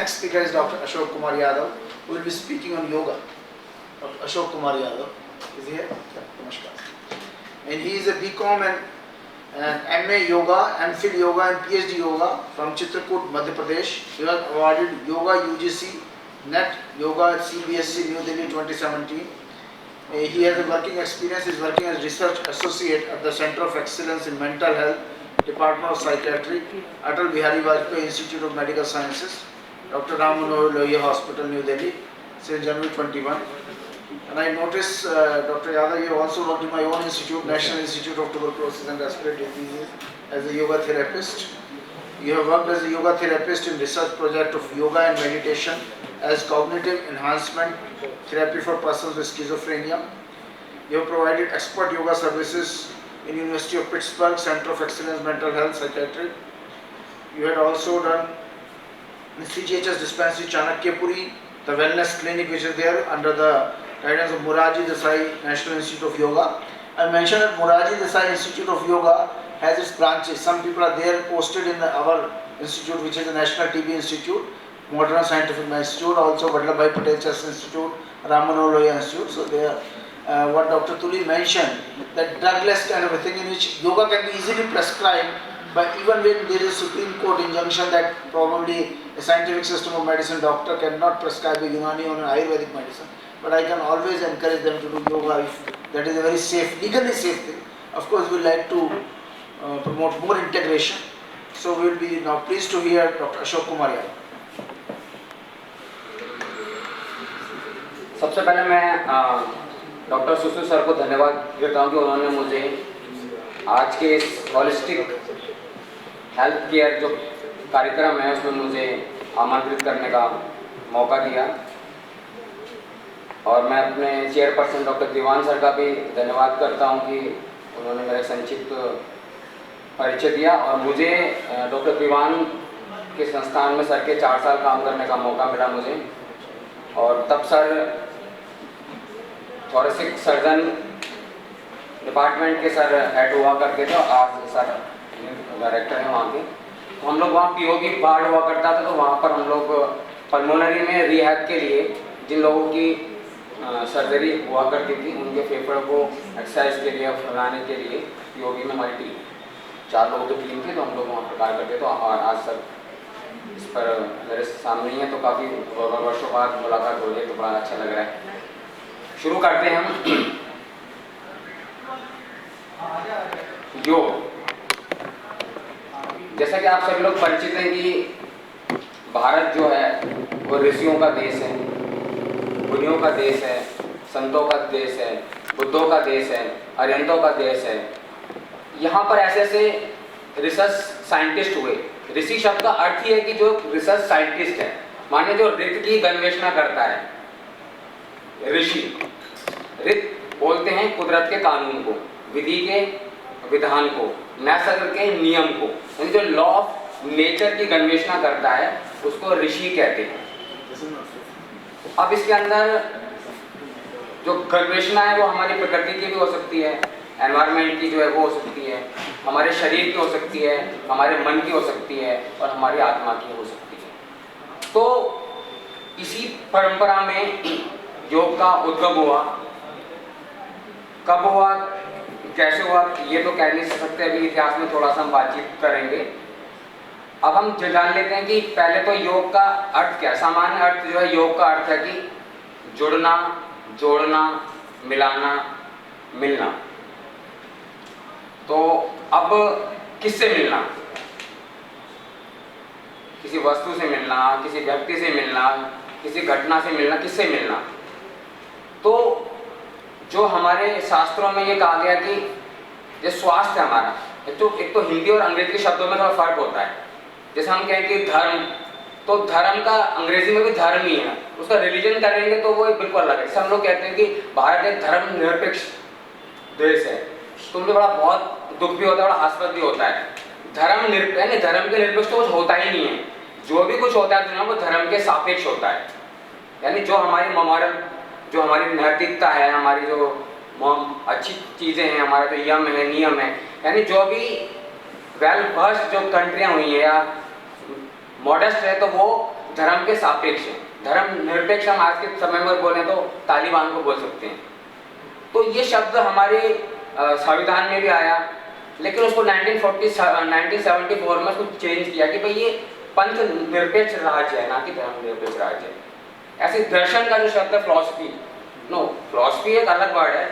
Next speaker is Dr. Ashok Kumar Yadav, who will be speaking on yoga. Dr. Ashok Kumar Yadav is here. Namaskar. And he is a BCom and MA Yoga, MPhil Yoga and PhD Yoga from Chitrakoot, Madhya Pradesh. He was awarded Yoga UGC NET Yoga at CBSE New Delhi 2017. He has a working experience. He is working as research associate at the Center of Excellence in Mental Health, Department of Psychiatry, Atal Bihari Vajpayee Institute of Medical Sciences, Dr. Ram Manohar Lohia Hospital, New Delhi, since January 21. And I noticed, Dr. Yadav, you also worked in my own institute, National Institute of Tuberculosis and Respiratory Diseases, as a yoga therapist. You have worked as a yoga therapist in research project of yoga and meditation as cognitive enhancement therapy for persons with schizophrenia. You have provided expert yoga services in University of Pittsburgh, Center of Excellence Mental Health Psychiatry. You had also done in CGHS dispensary Chanakyapuri, the wellness clinic which is there under the guidance of Morarji Desai National Institute of Yoga. I mentioned that Morarji Desai Institute of Yoga has its branches. Some people are there posted in our institute, which is the National TB Institute, Modern Scientific Institute, also Vallabhbhai Patel Chess Institute, Ram Manohar Lohia Institute. So they are, what Dr. Tuli mentioned, that drugless kind of a thing in which yoga can be easily prescribed, but even when there is a Supreme Court injunction that probably a scientific system of medicine doctor cannot prescribe a Unani or an Ayurvedic medicine. But I can always encourage them to do yoga if that is a very safe, legally safe thing. Of course, we like to promote more integration. So we will be now pleased to hear Dr. Ashok Kumar Yadav. सबसे पहले मैं doctor सुसु sir को धन्यवाद देता हूँ कि उन्होंने मुझे आज के इस हॉलिस्टिक हेल्थ केयर जो कार्यक्रम है उसमें मुझे आमंत्रित करने का मौका दिया। और मैं अपने चेयरपर्सन डॉक्टर दीवान सर का भी धन्यवाद करता हूं कि उन्होंने मेरा संक्षिप्त परिचय दिया और मुझे डॉक्टर दीवान के संस्थान में सर के 4 साल काम करने का मौका मिला मुझे। और तब सर थोरेसिक सर्जन डिपार्टमेंट के सर हेड हुआ करते थे और आज सर डायरेक्टर हैं वहाँ के। तो हम लोग वहाँ पीओपी वार्ड हुआ करता था, तो वहाँ पर हम लोग पल्मोनरी में रिहैब के लिए जिन लोगों की सर्जरी हुआ करती थी उनके फेफड़ों को एक्सरसाइज के लिए फैलाने के लिए पीओपी में हमारी टीम 4 लोगों की टीम थी, तो हम लोग वहाँ पर कार्य करते। तो आज सर इस पर मेरे सामने ही है, तो काफ़ी वर्षों बाद मुलाकात हो रही है, तो बड़ा अच्छा लग रहा है। शुरू करते हैं हम। योग, जैसा कि आप सभी लोग परिचित हैं कि भारत जो है वो ऋषियों का देश है, मुनियों का देश है, संतों का देश है, बुद्धों का देश है, अरिहंतों का देश है। यहाँ पर ऐसे ऐसे रिसर्च साइंटिस्ट हुए। ऋषि शब्द का अर्थ ही है कि जो रिसर्च साइंटिस्ट है, माने जो ऋत की गवेषणा करता है, ऋषि। ऋत बोलते हैं कुदरत के कानून को, विधि के विधान को, नैसर्गिक के नियम को, यानी जो लॉ ऑफ नेचर की गवेषणा करता है उसको ऋषि कहते हैं। अब इसके अंदर जो गवेषणा है वो हमारी प्रकृति की भी हो सकती है, एनवायरनमेंट की जो है वो हो सकती है, हमारे शरीर की हो सकती है, हमारे मन की हो सकती है और हमारी आत्मा की हो सकती है। तो इसी परंपरा में योग का उद्गम हुआ। कब हुआ, कैसे हुआ, ये तो कह नहीं सकते, अभी इतिहास में थोड़ा सा हम बातचीत करेंगे। अब हम जान लेते हैं कि पहले तो योग का अर्थ क्या है। सामान्य अर्थ जो है योग का अर्थ है कि जुड़ना, जोड़ना, मिलाना, मिलना। तो अब किससे मिलना? किसी वस्तु से मिलना, किसी व्यक्ति से मिलना, किसी घटना से मिलना, किससे मिलना? तो जो हमारे शास्त्रों में ये कहा गया कि जो स्वास्थ्य हमारा, एक तो हिंदी और अंग्रेजी के शब्दों में थोड़ा फर्क होता है। जैसे हम कहें कि धर्म, तो धर्म का अंग्रेजी में भी धर्म ही है, उसका रिलीजन करेंगे तो वो बिल्कुल अलग है। जैसे हम लोग कहते हैं कि भारत एक धर्म निरपेक्ष देश है, तो मुझे बड़ा बहुत दुख भी होता है, बड़ा हास्यद भी होता है। धर्म निरपेक्ष, धर्म के निरपेक्ष तो कुछ होता ही नहीं है। जो भी कुछ होता है दुनिया में वो धर्म के सापेक्ष होता है। यानी जो हमारी मोरल, जो हमारी नैतिकता है, हमारी जो अच्छी चीज़ें हैं, हमारा जो यम है, नियम है, यानी जो भी वेल वर्स्ड जो कंट्रियाँ हुई हैं या मॉडेस्ट है, तो वो धर्म के सापेक्ष है। धर्म निरपेक्ष हम आज के समय में बोलें तो तालिबान को बोल सकते हैं। तो ये शब्द हमारे संविधान में भी आया, लेकिन उसको 1974 में उसको चेंज किया कि भाई ये पंथ निरपेक्ष राज्य है, ना कि धर्म निरपेक्ष राज्य है। ऐसे दर्शन का जो शब्द है फिलॉसफी, नो, फिलॉसफी एक अलग वर्ड है,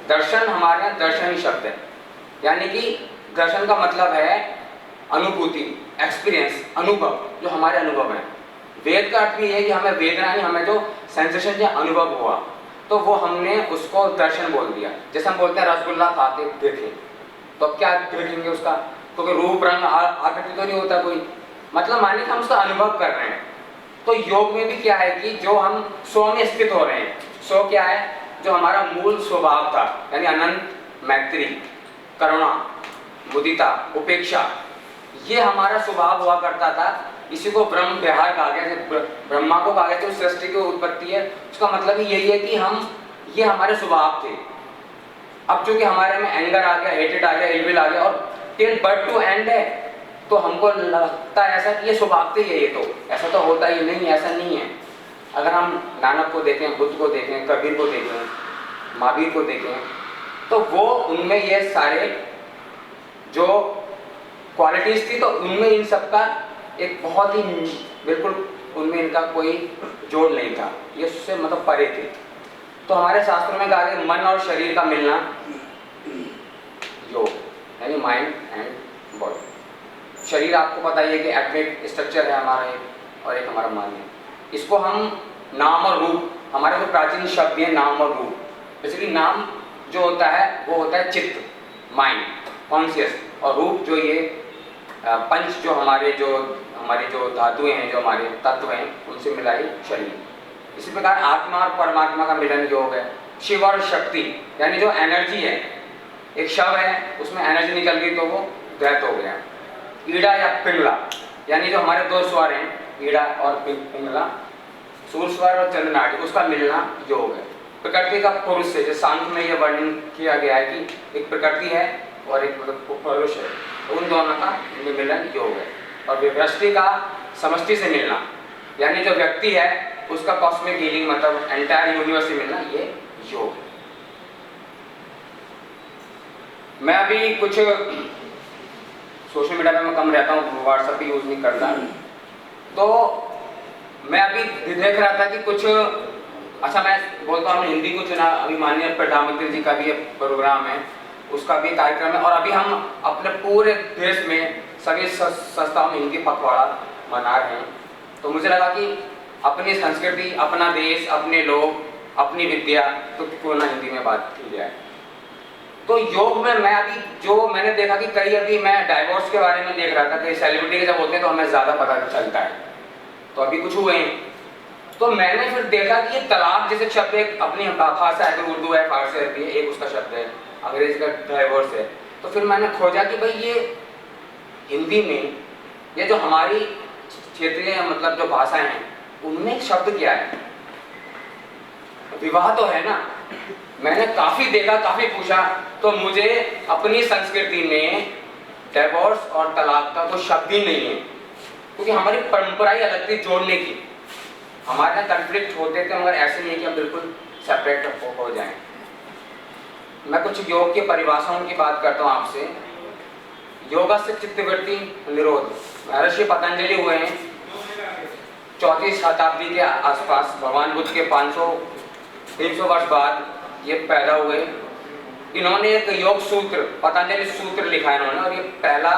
दर्शन हमारे यहाँ दर्शन ही शब्द है। यानी कि दर्शन का मतलब है अनुभूति, एक्सपीरियंस, अनुभव, जो हमारे अनुभव है। वेद का अर्थ भी है कि हमें वेदना नहीं, हमें जो सेंसेशन या अनुभव हुआ, तो वो हमने उसको दर्शन बोल दिया। जैसे हम बोलते हैं रसगुल्ला खाते देखे, तो अब क्या देखेंगे उसका, क्योंकि रूप रंग आकृति तो नहीं होता कोई, मतलब मानिए हम उसका अनुभव कर रहे हैं। तो योग में भी क्या है कि जो हम स्व में स्थित हो रहे हैं, स्व क्या है, जो हमारा मूल स्वभाव था, यानी अनंत, मैत्री, करुणा, मुदिता, उपेक्षा, ये हमारा स्वभाव हुआ करता था। इसी को ब्रह्म विहार कहा गया, ब्रह्मा को कहा गया तो सृष्टि की उत्पत्ति है। उसका मतलब ही यही है कि हम, ये हमारे स्वभाव थे। अब चूंकि हमारे में एंगर आ गया, हेटेड आ गया, इलविल आ गया, और टिल बर्थ टू एंड है, तो हमको लगता है ऐसा कि ये स्वभाव से ये तो ऐसा तो होता ही नहीं, ऐसा नहीं है। अगर हम नानक को देखें, बुद्ध को देखें, कबीर को देखें, महावीर को देखें, तो वो उनमें ये सारे जो क्वालिटीज थी, तो उनमें इन सब का एक बहुत ही बिल्कुल उनमें इनका कोई जोड़ नहीं था, ये उससे मतलब परे थे। तो हमारे शास्त्रों में कहा गया मन और शरीर का मिलना योग, यानी माइंड एंड बॉडी। शरीर आपको पता ही है कि एटमिक स्ट्रक्चर है हमारा एक, और एक हमारा मन है। इसको हम नाम और रूप, हमारे जो प्राचीन शब्द हैं नाम और रूप, बेसिकली नाम जो होता है वो होता है चित्त, माइंड, कॉन्शियस, और रूप जो ये पंच जो हमारी जो धातुएं हैं, जो हमारे तत्व हैं, उनसे मिलाई शरीर। इसी प्रकार आत्मा और परमात्मा का मिलन योग है। शिव और शक्ति, यानी जो एनर्जी है, एक शव है उसमें एनर्जी निकल गई तो वो द्वैत हो गया। ईड़ा या पिंगला, यानी जो हमारे दो स्वर हैं, ईड़ा और पिंगला, सूर्य स्वर और चंद्र नाड़ी, उसका मिलना योग है। प्रकृति का पुरुष से, जो शांत में यह वर्णन किया गया है कि एक प्रकृति है और एक पुरुष है, उन दोनों का मिलन योग है। और व्यष्टि का समष्टि से मिलना, यानी जो व्यक्ति है उसका कॉस्मिक हीलिंग, मतलब एंटायर यूनिवर्स से मिलना, ये योग है। मैं अभी कुछ सोशल मीडिया पे मैं कम रहता हूँ, व्हाट्सएप भी यूज नहीं करता, तो मैं अभी देख रहा था कि कुछ, अच्छा मैं बोलता हूँ हिंदी को चुना, अभी माननीय प्रधानमंत्री जी का भी प्रोग्राम है, उसका भी कार्यक्रम है, और अभी हम अपने पूरे देश में सभी संस्थाओं में हिंदी पखवाड़ा मना रहे हैं। तो मुझे लगा कि अपनी संस्कृति, अपना देश, अपने लोग, अपनी विद्या, तो क्यों ना हिंदी में बात की जाए। तो योग में मैं अभी जो मैंने देखा कि कई, अभी मैं डाइवोर्स के बारे में देख रहा था, कई सेलिब्रिटी के जब होते हैं तो हमें ज़्यादा पता चलता है, तो अभी कुछ हुए हैं, तो मैंने फिर देखा कि ये तलाक जैसे शब्द एक अपनी भाषा है, तो उर्दू है, फारसी है, एक उसका शब्द है, अंग्रेजी का डाइवोर्स है। तो फिर मैंने खोजा कि भाई ये हिंदी में ये जो हमारी क्षेत्रीय मतलब जो भाषाएं हैं उनमें शब्द क्या है, विवाह तो है ना। मैंने काफी देखा, काफी पूछा, तो मुझे अपनी संस्कृति में डिवोर्स और तलाक का कोई शब्द ही नहीं है, क्योंकि हमारी परंपरा ही अलग थी जोड़ने की। हमारे यहाँ कन्फ्लिक्ट होते थे, मगर ऐसे नहीं है कि हम बिल्कुल सेपरेट हो जाएं। मैं कुछ योग की परिभाषाओं की बात करता हूँ आपसे। योगा से चित्तवृत्ति निरोध, महर्षि पतंजलि हुए हैं 4वीं शताब्दी के आसपास, भगवान बुद्ध के 300 वर्ष बाद ये पैदा हुए। इन्होंने एक योग सूत्र, पतंजलि सूत्र लिखा है इन्होंने, और ये पहला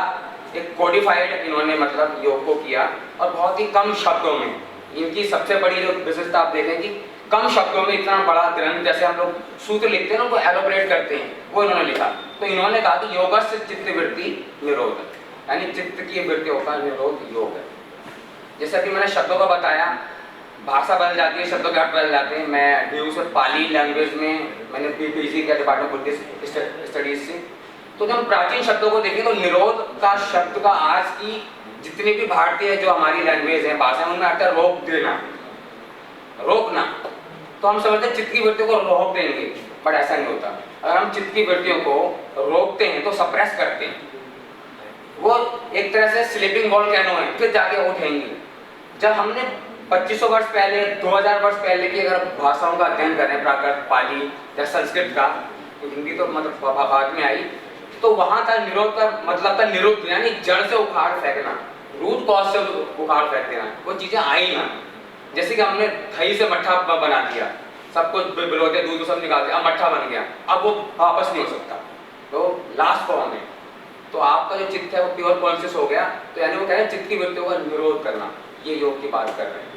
एक कोडिफाइड इन्होंने मतलब योग को किया, और बहुत ही कम शब्दों में। इनकी सबसे बड़ी जो विशेषता आप देखें कि कम शब्दों में इतना बड़ा ग्रंथ, जैसे हम लोग सूत्र लिखते हैं ना, उनको एलोबरेट करते हैं, वो इन्होंने लिखा। तो इन्होंने कहा कि योगा से चित्तवृत्ति निरोध, यानी चित्त की वृत्तियों का निरोध योग है। जैसे अभी मैंने शब्दों का बताया, भाषा बदल जाती है, शब्दों के अर्थ बदल जाते हैं। मैं ड्यू से पाली लैंग्वेज में मैंने पीजी किया, डिपार्टमेंट बुद्धिस्ट स्टडीज से। तो जब हम प्राचीन शब्दों को देखें तो निरोध का शब्द का आज की जितनी भी भारतीय जो हमारी लैंग्वेज है, भाषा है, उनमें आता है रोक देना, रोकना। तो हम समझते हैं चित्त की वृत्तियों को रोक देंगे, बट ऐसा नहीं होता। अगर हम चित्त की वृत्तियों को रोकते हैं तो सप्रेस करते हैं, वो एक तरह से स्लीपिंग वॉल्केनो है, फिर जाके उठेंगे। जब हमने 2500 वर्ष पहले 2000 वर्ष पहले की अगर भाषाओं का अध्ययन करें, प्राकृत, पाली या संस्कृत का, तो हिंदी तो मतलब बाद में आई, तो वहां था निरोध का मतलब था निरुद्ध, यानी जड़ से उखाड़ फेंकना, रूट कॉज से उखाड़ फेंक देना, वो चीजें आई ना। जैसे कि हमने दही से मट्ठा बना दिया, सब कुछ बिलोते दूध सब निकाल दिया, अब मट्ठा बन गया, अब वो वापस नहीं हो सकता, तो लास्ट फॉर्म है। तो आपका जो चित्त है वो प्योर कॉन्शियस हो गया, तो यानी वो कह रहे हैं चित्त की वृत्तियों का निरोध करना, ये योग की बात कर रहे हैं।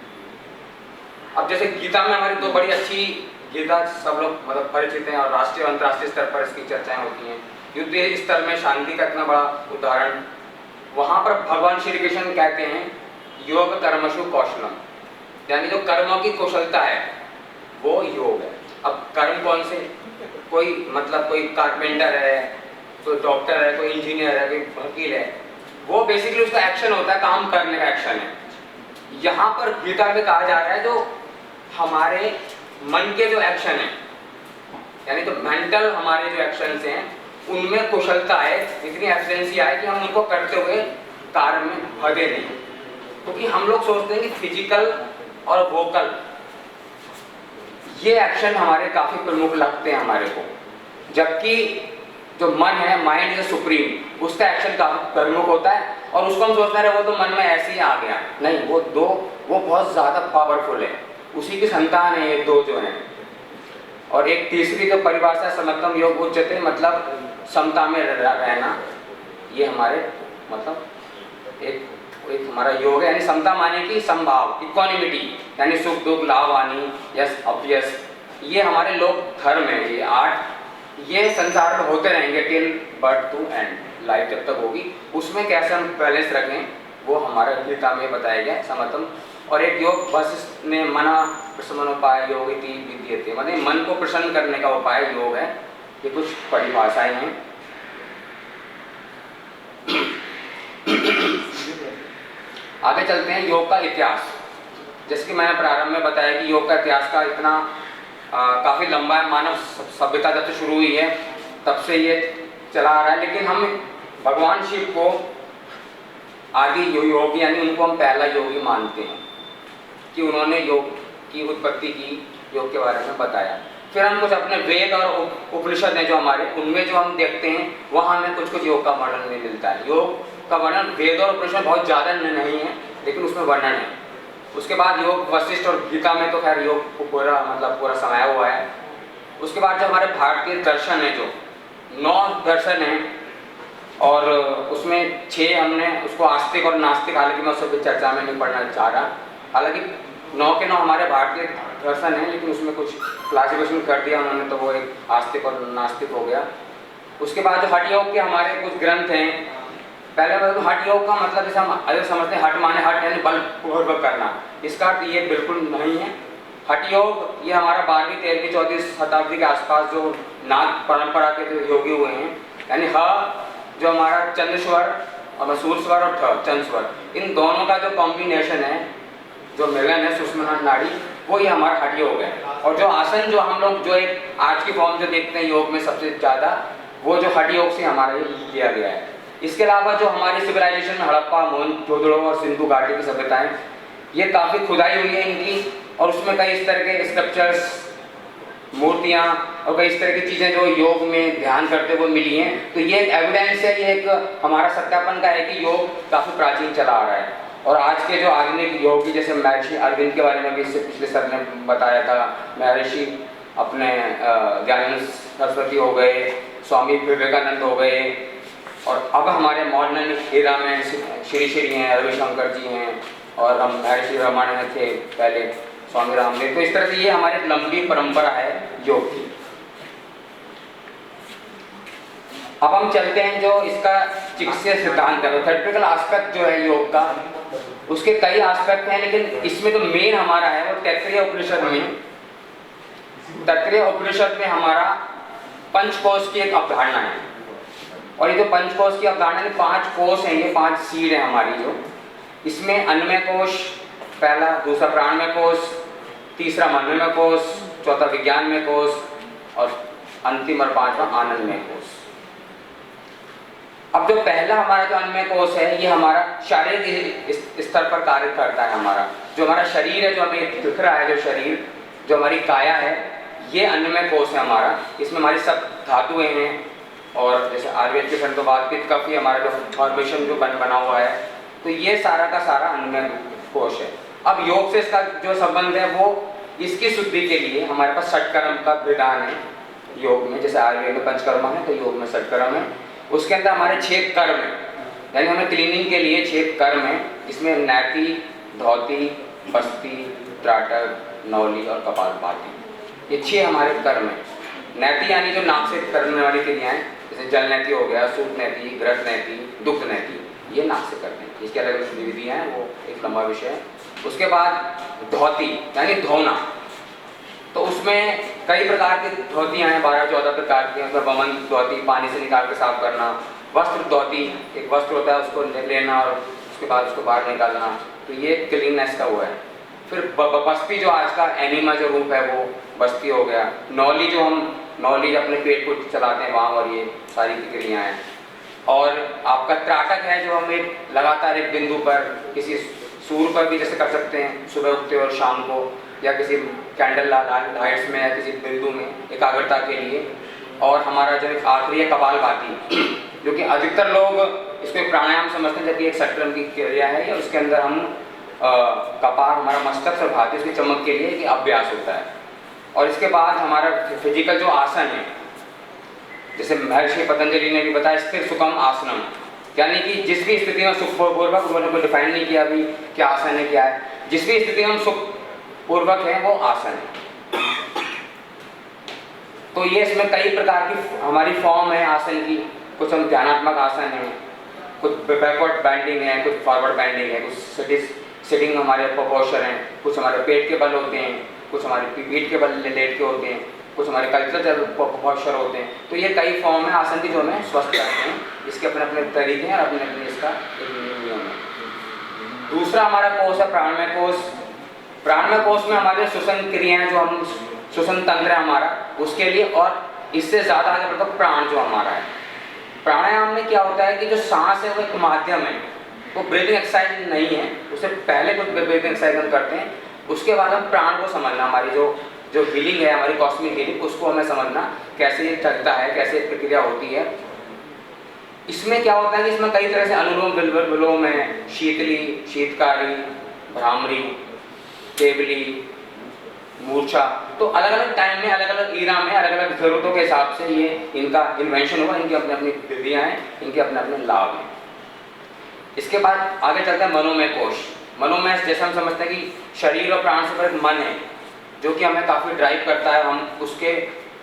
अब जैसे गीता में हमारी दो बड़ी अच्छी, गीता सब लोग मतलब परिचित हैं और राष्ट्रीय और अंतर्राष्ट्रीय स्तर पर इसकी चर्चाएं होती हैं। युद्ध स्तर में शांति का इतना बड़ा उदाहरण, वहां पर भगवान श्री कृष्ण कहते हैं योग कर्मशु कौशलम, यानी जो कर्मों की कुशलता है वो योग है। अब कर्म कौन से, कोई मतलब कोई कारपेंटर है, कोई डॉक्टर है, कोई इंजीनियर है, कोई वकील है, वो बेसिकली उसका एक्शन होता है, काम करने का एक्शन है। यहाँ पर गीता में कहा जा रहा है जो हमारे मन के जो एक्शन है, यानी तो मेंटल हमारे जो एक्शंस हैं उनमें कुशलता है, इतनी एफिशिएंसी आए कि हम उनको करते हुए कार्य में भगे नहीं। क्योंकि हम लोग सोचते हैं कि फिजिकल और वोकल ये एक्शन हमारे काफी प्रमुख लगते हैं हमारे को, जबकि जो मन है, माइंड इज सुप्रीम, उसका एक्शन काफी प्रमुख होता है और उसको हम सोचते हैं वो तो मन में ऐसे ही आ गया, नहीं, वो बहुत ज्यादा पावरफुल है, उसी की संतान है ये दो जो हैं। और एक तीसरी जो परिभाषा समत्वम योग उच्यते, मतलब समता में रहना, ये हमारे मतलब एक हमारा योग है, यानी समता माने कि समभाव, इक्वानिमिटी, यानी सुख दुख, लाभ हानि, यस अपयस, ये हमारे लोक धर्म है, ये 8 ये संसार में होते रहेंगे till birth to end, life जब तक होगी, उसमें कैसे हम बैलेंस रखें वो हमारे गीता में बताया गया समत्वम। और एक योग वशिष्ठ ने मना प्रशमनोपाय योग इति विद्यते, मतलब मन को प्रसन्न करने का उपाय योग है। ये कुछ परिभाषाएं हैं। आगे चलते हैं योग का इतिहास। जैसे कि मैंने प्रारंभ में बताया कि योग का इतिहास का इतना काफी लंबा है, मानव सभ्यता जब से शुरू हुई है तब से ये चला आ रहा है, लेकिन हम भगवान शिव को आदि योगी, यानी उनको हम पहला योगी मानते हैं कि उन्होंने योग की उत्पत्ति की, योग के बारे में बताया। फिर हम कुछ अपने वेद और उपनिषद हैं जो हमारे, उनमें जो हम देखते हैं वहाँ हमें कुछ कुछ योग का वर्णन नहीं मिलता है। योग का वर्णन वेद और उपनिषद बहुत ज़्यादा नहीं है, लेकिन उसमें वर्णन है। उसके बाद योग वशिष्ठ और गीता में तो खैर योग को पूरा समाया हुआ है। उसके बाद जो हमारे भारतीय दर्शन है, जो 9 दर्शन हैं और उसमें 6 हमने उसको आस्तिक और नास्तिक, हालांकि मैं उससे चर्चा में नहीं पढ़ना चाह रहा, हालांकि 9 के 9 हमारे भारतीय दर्शन हैं, लेकिन उसमें कुछ क्लासिफिकेशन कर दिया उन्होंने, तो वो एक आस्तिक और नास्तिक हो गया। उसके बाद जो हठ योग के हमारे कुछ ग्रंथ हैं, पहले तो हठ योग का मतलब जैसे हम अलग समझते हैं, हठ माने हठ यानी बलपूर्वक करना, इसका अर्थ ये बिल्कुल नहीं है। हठ योग ये हमारा 12वीं 13वीं 14वीं शताब्दी के आसपास जो नाग परंपरा के जो योगी हुए हैं, यानी ह जो हमारा चंद्र स्वर और सूर्य स्वर और ठ चंद्र स्वर, इन दोनों का जो कॉम्बिनेशन है, जो मिलन है सुषुम्ना नाड़ी, वो ही हमारा हठ योग है। और जो आसन जो हम लोग जो एक आज की फॉर्म जो देखते हैं योग में सबसे ज़्यादा, वो जो हठ योग से हमारा लिया गया है। इसके अलावा जो हमारी सिविलाइजेशन में हड़प्पा, मोहनजोदड़ो और सिंधु घाटी की सभ्यताएं, ये काफ़ी खुदाई हुई है इनकी, और उसमें कई इस तरह के स्कल्पचर्स, मूर्तियाँ और कई इस तरह की चीज़ें जो योग में ध्यान करते हुए मिली हैं। तो ये एक एविडेंस है, ये एक हमारा सत्यापन का है कि योग काफ़ी प्राचीन चला आ रहा है। और आज के जो आधुनिक योगी, जैसे महर्षि अरविंद के बारे में भी इससे पिछले सर ने बताया था, महर्षि अपने दयानंद सरस्वती हो गए, स्वामी विवेकानंद हो गए, और अब हमारे मॉडर्न एरा में श्री श्री हैं, रविशंकर जी हैं, और हम महर्षि रामानंद थे पहले, स्वामी रामदेव। तो इस तरह से ये हमारी लंबी परंपरा है योग की। अब हम चलते हैं जो इसका चिकित्सीय सिद्धांत है, थेरेपिटिकल एस्पेक्ट जो है योग का, उसके कई एस्पेक्ट हैं, लेकिन इसमें तो मेन हमारा है वो तैत्तिरीय उपनिषद में। तैत्तिरीय उपनिषद में हमारा पंचकोश की एक अवधारणा है, और ये जो पंचकोश की अवधारणा है, 5 कोश हैं, ये 5 सीड है हमारी जो, इसमें अन्नमय कोश पहला, दूसरा प्राणमय कोश, तीसरा मनोमय कोश, चौथा विज्ञानमय कोश, और अंतिम और 5वां आनंदमय कोश। अब जो पहला हमारा जो अन्नमय कोश है, ये हमारा शारीरिक स्तर पर कार्य करता है। हमारा जो हमारा शरीर है, जो हमें दिख रहा है, जो शरीर, जो हमारी काया है, ये अन्नमय कोश है हमारा। इसमें हमारी सब धातुएं हैं, और जैसे आयुर्वेद के संग तो वातपित्त का भी हमारा जो फॉर्मेशन जो बना हुआ है, तो ये सारा का सारा अन्नमय कोश है। अब योग से इसका जो संबंध है, वो इसकी शुद्धि के लिए हमारे पास षटकर्म का विधान है योग में। जैसे आयुर्वेद में पंचकर्म है, तो योग में षटकर्म है। उसके अंदर हमारे 6 कर्म है, यानी हमें क्लीनिंग के लिए 6 कर्म है। इसमें नैति, धौती, बस्ती, त्राटक, नौली और कपालभाति, ये 6 हमारे कर्म है। नैति यानी जो नाक से करने वाली क्रियाएं, जैसे जल नैति हो गया, सूत नैति, घृत नैति, दुग्ध नैति, ये नाक से करते हैं। इसके अलग अलग विधियां हैं, वो एक लंबा विषय है। उसके बाद धौती यानी धोना, तो उसमें कई प्रकार की धोतियां हैं, 12-14 प्रकार की। उसमें वमन धोती, पानी से निकाल के साफ करना। वस्त्र धोती, एक वस्त्र होता है, उसको लेना और उसके बाद उसको बाहर निकालना, तो ये क्लीननेस का हुआ है। फिर बस्ती, जो आज का एनिमा जो रूप है, वो बस्ती हो गया। नौली, जो हम नौली अपने पेट को चलाते हैं वहाँ, और ये सारी क्रियाएँ हैं। और आपका त्राटक है, जो हम एक लगातार एक बिंदु पर, किसी सूर्य पर भी जैसे कर सकते हैं, सुबह उठते और शाम को, या किसी कैंडल लाइट्स में, या किसी बिंदु में एकाग्रता के लिए। और हमारा जो आखिरी है कपालभाति, जो कि अधिकतर लोग इसको प्राणायाम समझते हैं, जबकि एक षटकर्म की क्रिया है। या उसके अंदर हम कपाल, हमारा मस्तक से भाती, उसकी चमक के लिए एक अभ्यास होता है। और इसके बाद हमारा फिजिकल जो आसन है, जैसे महर्षि पतंजलि ने भी बताया, स्थिर सुखम आसनम, यानी कि जिस भी स्थिति में सुखपूर्वक, उन्होंने कोई डिफाइन नहीं किया अभी क्या आसन है क्या है, जिस भी स्थिति में हम सुखपूर्वक है वो आसन है। तो ये इसमें कई प्रकार की हमारी फॉर्म है आसन की। कुछ हम ध्यानात्मक आसन है, कुछ बैकवर्ड बैंडिंग है, कुछ फॉरवर्ड बैंडिंग है, कुछ सिटिंग हमारे पोस्चर हैं, कुछ हमारे पेट के बल होते हैं, कुछ हमारे पीठ के बल लेट के होते हैं, कुछ हमारे कल्चरल पोस्चर होते हैं। तो ये कई फॉर्म है आसन की, जो हमें स्वस्थ करते हैं। इसके अपने अपने तरीके हैं और अपने अपने इसका एक नियम है। दूसरा हमारा कोष है प्राणमय कोष। प्राणमय कोष में हमारे श्वसन क्रियाएं, जो हम श्वसन तंत्र है हमारा, उसके लिए, और इससे ज़्यादा आगे बढ़कर प्राण जो हमारा है। प्राणायाम में क्या होता है कि जो सांस है वो एक माध्यम है, वो ब्रीथिंग एक्सरसाइज नहीं है। उससे पहले कुछ ब्रीथिंग एक्सरसाइज हम करते हैं, उसके बाद हम प्राण को समझना, हमारी जो हीलिंग है, हमारी कॉस्मिक हीलिंग, उसको हमें समझना कैसे ये चलता है, कैसे प्रक्रिया होती है। इसमें क्या होता है कि इसमें कई तरह से अनुलोम विलोम है, शीतली, शीतकारी, भ्रामरी, केवली, मूर्छा। तो अलग अलग टाइम में, अलग अलग ईरा में, अलग अलग जरूरतों के हिसाब से ये इनका इन्वेंशन हुआ। इनकी अपनी अपनी विधियाँ हैं, इनके अपने अपने लाभ हैं। इसके बाद आगे चलते हैं मनोमय कोश। मनोमय जैसे हम समझते हैं कि शरीर और प्राण से पर एक मन है, जो कि हमें काफ़ी ड्राइव करता है। हम उसके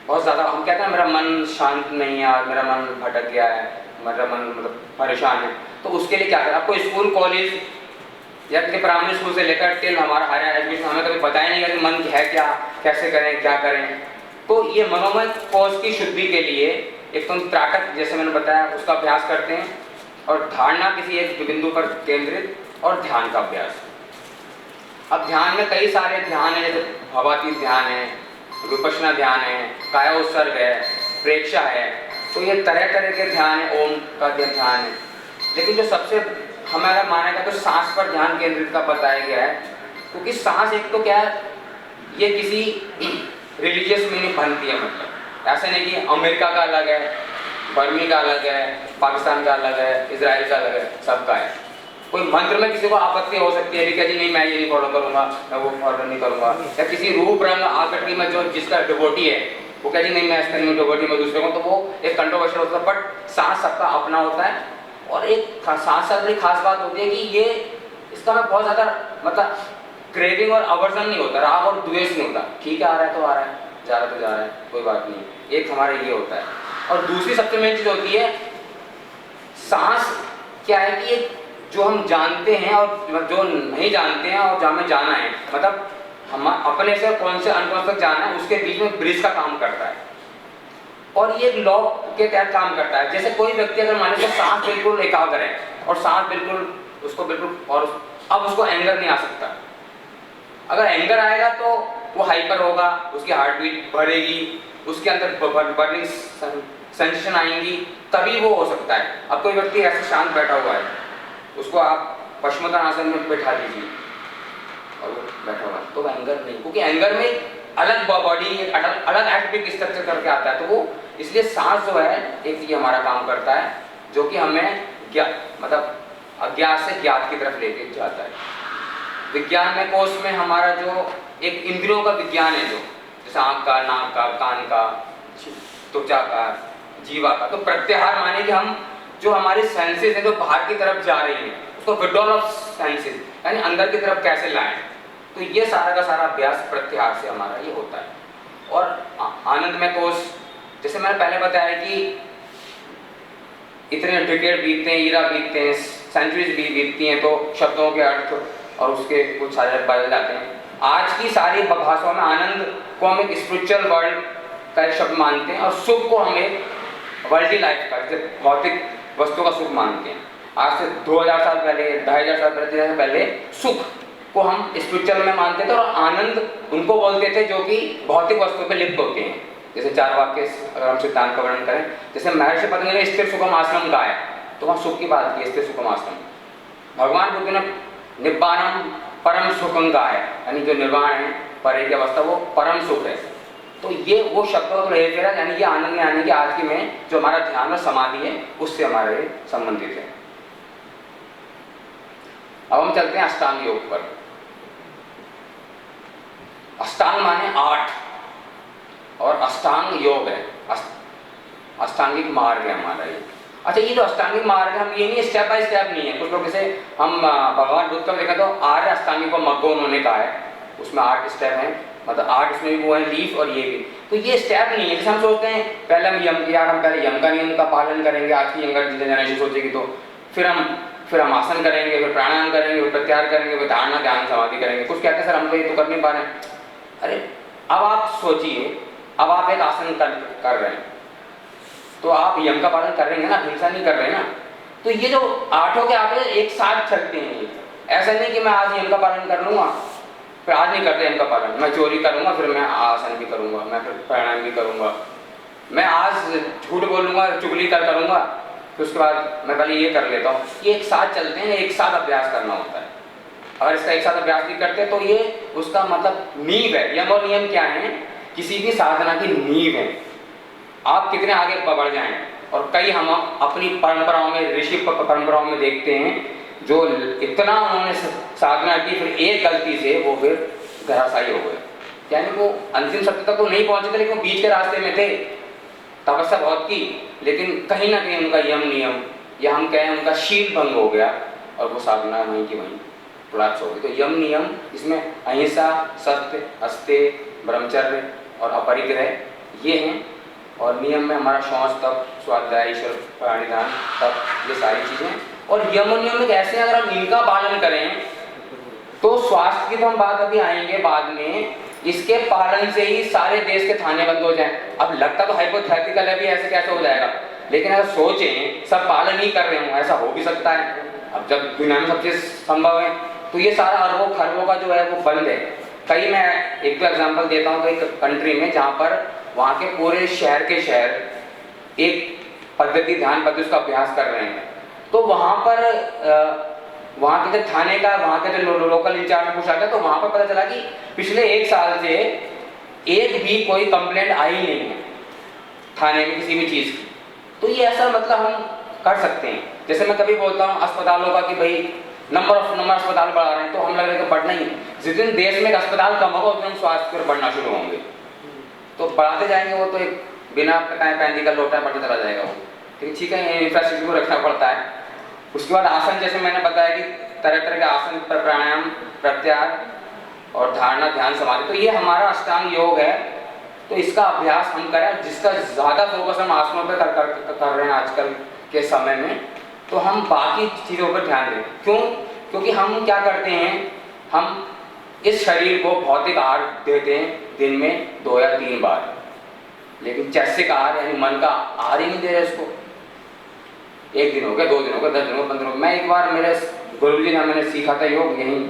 बहुत ज़्यादा, हम कहते हैं मेरा मन शांत नहीं है, मेरा मन भटक गया है, मेरा मन मतलब परेशान है। तो उसके लिए क्या करें? आपको स्कूल, कॉलेज या किसी प्राइमरी स्कूल से लेकर टिल हमारा हायर एजुकेशन, हमें कभी पता ही नहीं है कि मन है क्या, कैसे करें, क्या करें। तो ये मनोमय कोश की शुद्धि के लिए एक तो त्राटक, जैसे मैंने बताया, उसका अभ्यास करते हैं, और धारणा किसी एक बिंदु पर केंद्रित, और ध्यान का अभ्यास। अब ध्यान में कई सारे ध्यान है, जैसे भावातीत ध्यान है, विपश्यना ध्यान है, कायोत्सर्ग है, प्रेक्षा है। तो ये तरह तरह के ध्यान है, ओम का ध्यान है। लेकिन जो सबसे हमें अगर माना जाए तो सांस पर ध्यान केंद्रित का बताया गया है, क्योंकि सांस एक तो क्या है, ये किसी रिलीजियस में नहीं बनती है। मतलब ऐसे नहीं कि अमेरिका का अलग है, बर्मी का अलग है, पाकिस्तान का अलग है, इजराइल का अलग है, सबका है। कोई मंत्र में किसी को आपत्ति हो सकती है कि नहीं मैं ये नहीं फॉलो करूंगा, मैं वो फॉलो नहीं करूंगा। या किसी रूप रंग आकृति में जो जिसका डिवोटी है, वो कहती नहीं मैं इसका नहीं डिवोटी, मैं दूसरे को, तो वो एक कंट्रोवर्शियल होता है। बट सांस सबका अपना होता है। और एक सांस से बड़ी खास बात होती है कि ये इसका में बहुत ज़्यादा मतलब क्रेविंग और अवर्जन नहीं होता, राग और द्वेष नहीं होता। ठीक है, आ रहा है तो आ रहा है, जा रहा है तो जा रहा है, कोई बात नहीं। एक हमारा ये होता है। और दूसरी सबसे मेन चीज़ होती है, सांस क्या है कि ये जो हम जानते हैं और जो नहीं जानते हैं, और जहाँ में जाना है, मतलब हम अपने से कौन से अनकॉन्शियस तक जाना है, उसके बीच में ब्रिज का काम करता है। और ये लॉ के तहत काम करता है। जैसे कोई व्यक्ति अगर मान लीजिए सांस बिल्कुल एकाग्र है, और सांस बिल्कुल उसको बिल्कुल, और अब उसको एंगर नहीं आ सकता। अगर एंगर आएगा तो वो हाइपर होगा, उसकी हार्ट बीट बढ़ेगी, उसके अंदर बर्निंग सेंसेशन आएंगी, तभी वो हो सकता है। अब कोई व्यक्ति ऐसे शांत बैठा हुआ है, उसको आप पश्चिमोत्तानासन में बैठा दीजिए और वो बैठा हुआ है, तो वो एंगर नहीं, क्योंकि एंगर में अलग बॉडी अलग एटॉमिक स्ट्रक्चर करके आता है। तो वो इसलिए सांस जो है एक ये हमारा काम करता है, जो कि हमें मतलब अज्ञात से ज्ञात की तरफ लेके जाता है। विज्ञान में कोष में हमारा जो एक इंद्रियों का विज्ञान है, जो जैसे आँख का, नाक का, कान का, त्वचा का, जीवा का, तो प्रत्याहार माने कि हम जो हमारे सेंसेस है जो बाहर की तरफ जा रही हैं, उसको विड्रॉल ऑफ सेंसेस यानी अंदर की तरफ कैसे लाएं, तो ये सारा का सारा अभ्यास प्रत्याहार से हमारा ये होता है। और आनंदमय कोष, जैसे मैंने पहले बताया कि इतने डिकेड बीतते हैं, ईरा बीतते हैं, सेंचुरीज भी बीतती हैं, तो शब्दों के अर्थ और उसके कुछ सारे बदल जाते हैं। आज की सारी भाषाओं में आनंद को हम एक स्पिरिचुअल वर्ल्ड का एक शब्द मानते हैं और सुख को हम एक वर्ल्डली लाइफ का, जैसे भौतिक वस्तु का सुख मानते हैं। आज से 2000 साल पहले, 2500 साल पहले, 3000 साल पहले सुख को हम स्पिरिचुअल में मानते थे और आनंद उनको बोलते थे जो कि भौतिक वस्तु पे लिप्त होते हैं। जैसे चार वाक्य अगर हम सिद्धांत का वर्णन करें, जैसे महर्षि पतंजलि ने स्थिर सुखम आश्रम कहा है, तो वहाँ सुख की बात की, स्थिर सुखम आश्रम। भगवान बुद्ध ने निब्बानम परम सुखम कहा है, यानी जो निर्वाण है, परे की अवस्था, वो परम सुख है। तो ये वो शब्द और हेरफेर यानी ये आनंद में आने की आज की में जो हमारा ध्यान और समाधि है उससे हमारे संबंधित है। अब हम चलते हैं अष्टांग योग पर। अष्टांग माने 8 और अष्टांग योग है, अष्टांगिक मार्ग है हमारा ये। अच्छा, ये जो अष्टांगिक मार्ग है, हम ये नहीं स्टेप बाय स्टेप नहीं है। कुछ लोग जैसे हम भगवान बुद्ध का देखा तो 8 अष्टांगिक को मग्गो उन्होंने कहा है, उसमें 8 स्टेप हैं, मतलब 8 उसमें भी वो है लीफ और ये भी, तो ये स्टेप नहीं है। जैसे हम सोचते हैं पहले हम हम पहले यम का नियम का पालन करेंगे, आज की यंगर जनरेशन सोचेगी, तो फिर हम आसन करेंगे, फिर प्राणायाम करेंगे, फिर प्रत्याहार करेंगे, फिर धारणा ध्यान समाधि करेंगे। कुछ कहते हैं सर हम तो ये तो कर नहीं पा रहे हैं। अरे अब आप सोचिए, अब आप एक आसन कर रहे हैं तो आप यम का पालन कर रहे हैं ना, हिंसा नहीं कर रहे हैं ना। तो ये जो 8 के आगे एक साथ चलते हैं, ये ऐसा नहीं कि मैं आज यम का पालन कर लूँगा, फिर आज नहीं करते यम का पालन, मैं चोरी करूँगा, फिर मैं आसन भी करूँगा, मैं फिर प्राणायाम भी करूँगा, मैं आज झूठ बोलूँगा, चुगली करूँगा, फिर उसके बाद मैं पहले ये कर लेता हूँ। ये एक साथ चलते हैं, एक साथ अभ्यास करना होता है। अगर इसका एक साथ अभ्यास नहीं करते तो ये उसका मतलब नींव है। यम और नियम क्या है? किसी भी साधना की नींव है। आप कितने आगे बढ़ जाएं, और कई हम अपनी परंपराओं में, ऋषि परंपराओं में देखते हैं जो इतना उन्होंने साधना की, फिर एक गलती से वो फिर धराशायी हो गए। यानी वो अंतिम सत्य तक तो नहीं पहुंचे थे, लेकिन वो बीच के रास्ते में थे, तपस्या बहुत की, लेकिन कहीं ना कहीं उनका यम नियम या हम कहें उनका शील भंग हो गया और वो साधना वहीं की वहीं प्लाट हो गई। तो यम नियम इसमें अहिंसा, सत्य, अस्तेय, ब्रह्मचर्य और अपरिग्रह ये हैं, और नियम में हमारा शौच, तप, स्वाध्याय, ईश्वर प्राणिधान, तप, ये सारी चीज़ें। और यम और नियम कैसे, अगर हम इनका पालन करें तो स्वास्थ्य की तो हम बात अभी आएंगे बाद में, इसके पालन से ही सारे देश के थाने बंद हो जाएं। अब लगता तो हाइपोथेटिकल है भी, ऐसे कैसे हो जाएगा, लेकिन अगर सोचें सब पालन ही कर रहे हों, ऐसा हो भी सकता है। अब जब दुनिया में सब चीज़ संभव है तो ये सारा अरबों खरबों का जो है वो बंद है। कई मैं एक दो एग्जाम्पल देता हूँ, कई कंट्री में जहाँ पर वहाँ के पूरे शहर के शहर एक पद्धति, ध्यान पद्धति उसका अभ्यास कर रहे हैं, तो वहाँ पर वहाँ के जो थाने का, वहाँ के जो लोकल इंचार्ज पूछा गया तो वहाँ पर पता चला कि पिछले 1 साल से एक भी कोई कंप्लेंट आई नहीं है थाने में किसी भी चीज़ की। तो ये ऐसा मतलब हम कर सकते हैं। जैसे मैं कभी बोलता हूँ अस्पतालों का कि भाई नंबर अस्पताल बढ़ा रहे हैं, तो हम लग रहे हैं कि बढ़ना ही, जिस दिन देश में एक अस्पताल कम होगा उस दिन स्वास्थ्य पर बढ़ना शुरू होंगे। तो बढ़ाते जाएंगे, वो तो एक बिना पैंदी का लोटा बढ़ता चला जाएगा वो। ठीक है, इंफ्रास्ट्रक्चर को रखना पड़ता है। उसके बाद आसन, जैसे मैंने बताया कि तरह तरह के आसन, प्राणायाम, प्रत्याहार और धारणा ध्यान समाधि, तो ये हमारा अष्टांग योग है। तो इसका अभ्यास हम करें, जिसका ज़्यादा फोकस हम आसनों पर कर रहे हैं आजकल के समय में, तो हम बाकी चीज़ों पर ध्यान दें। क्यों? क्योंकि हम क्या करते हैं, हम इस शरीर को भौतिक आहार देते हैं दिन में 2 या 3 बार, लेकिन चैसिक आहार यानी मन का आहार ही नहीं दे रहे इसको। 1 दिन हो गया, 2 दिन हो गया, 10 दिन हो गया, 15 दिन। मैं एक बार मेरे गुरु जी ने मैंने सीखा था योग यहीं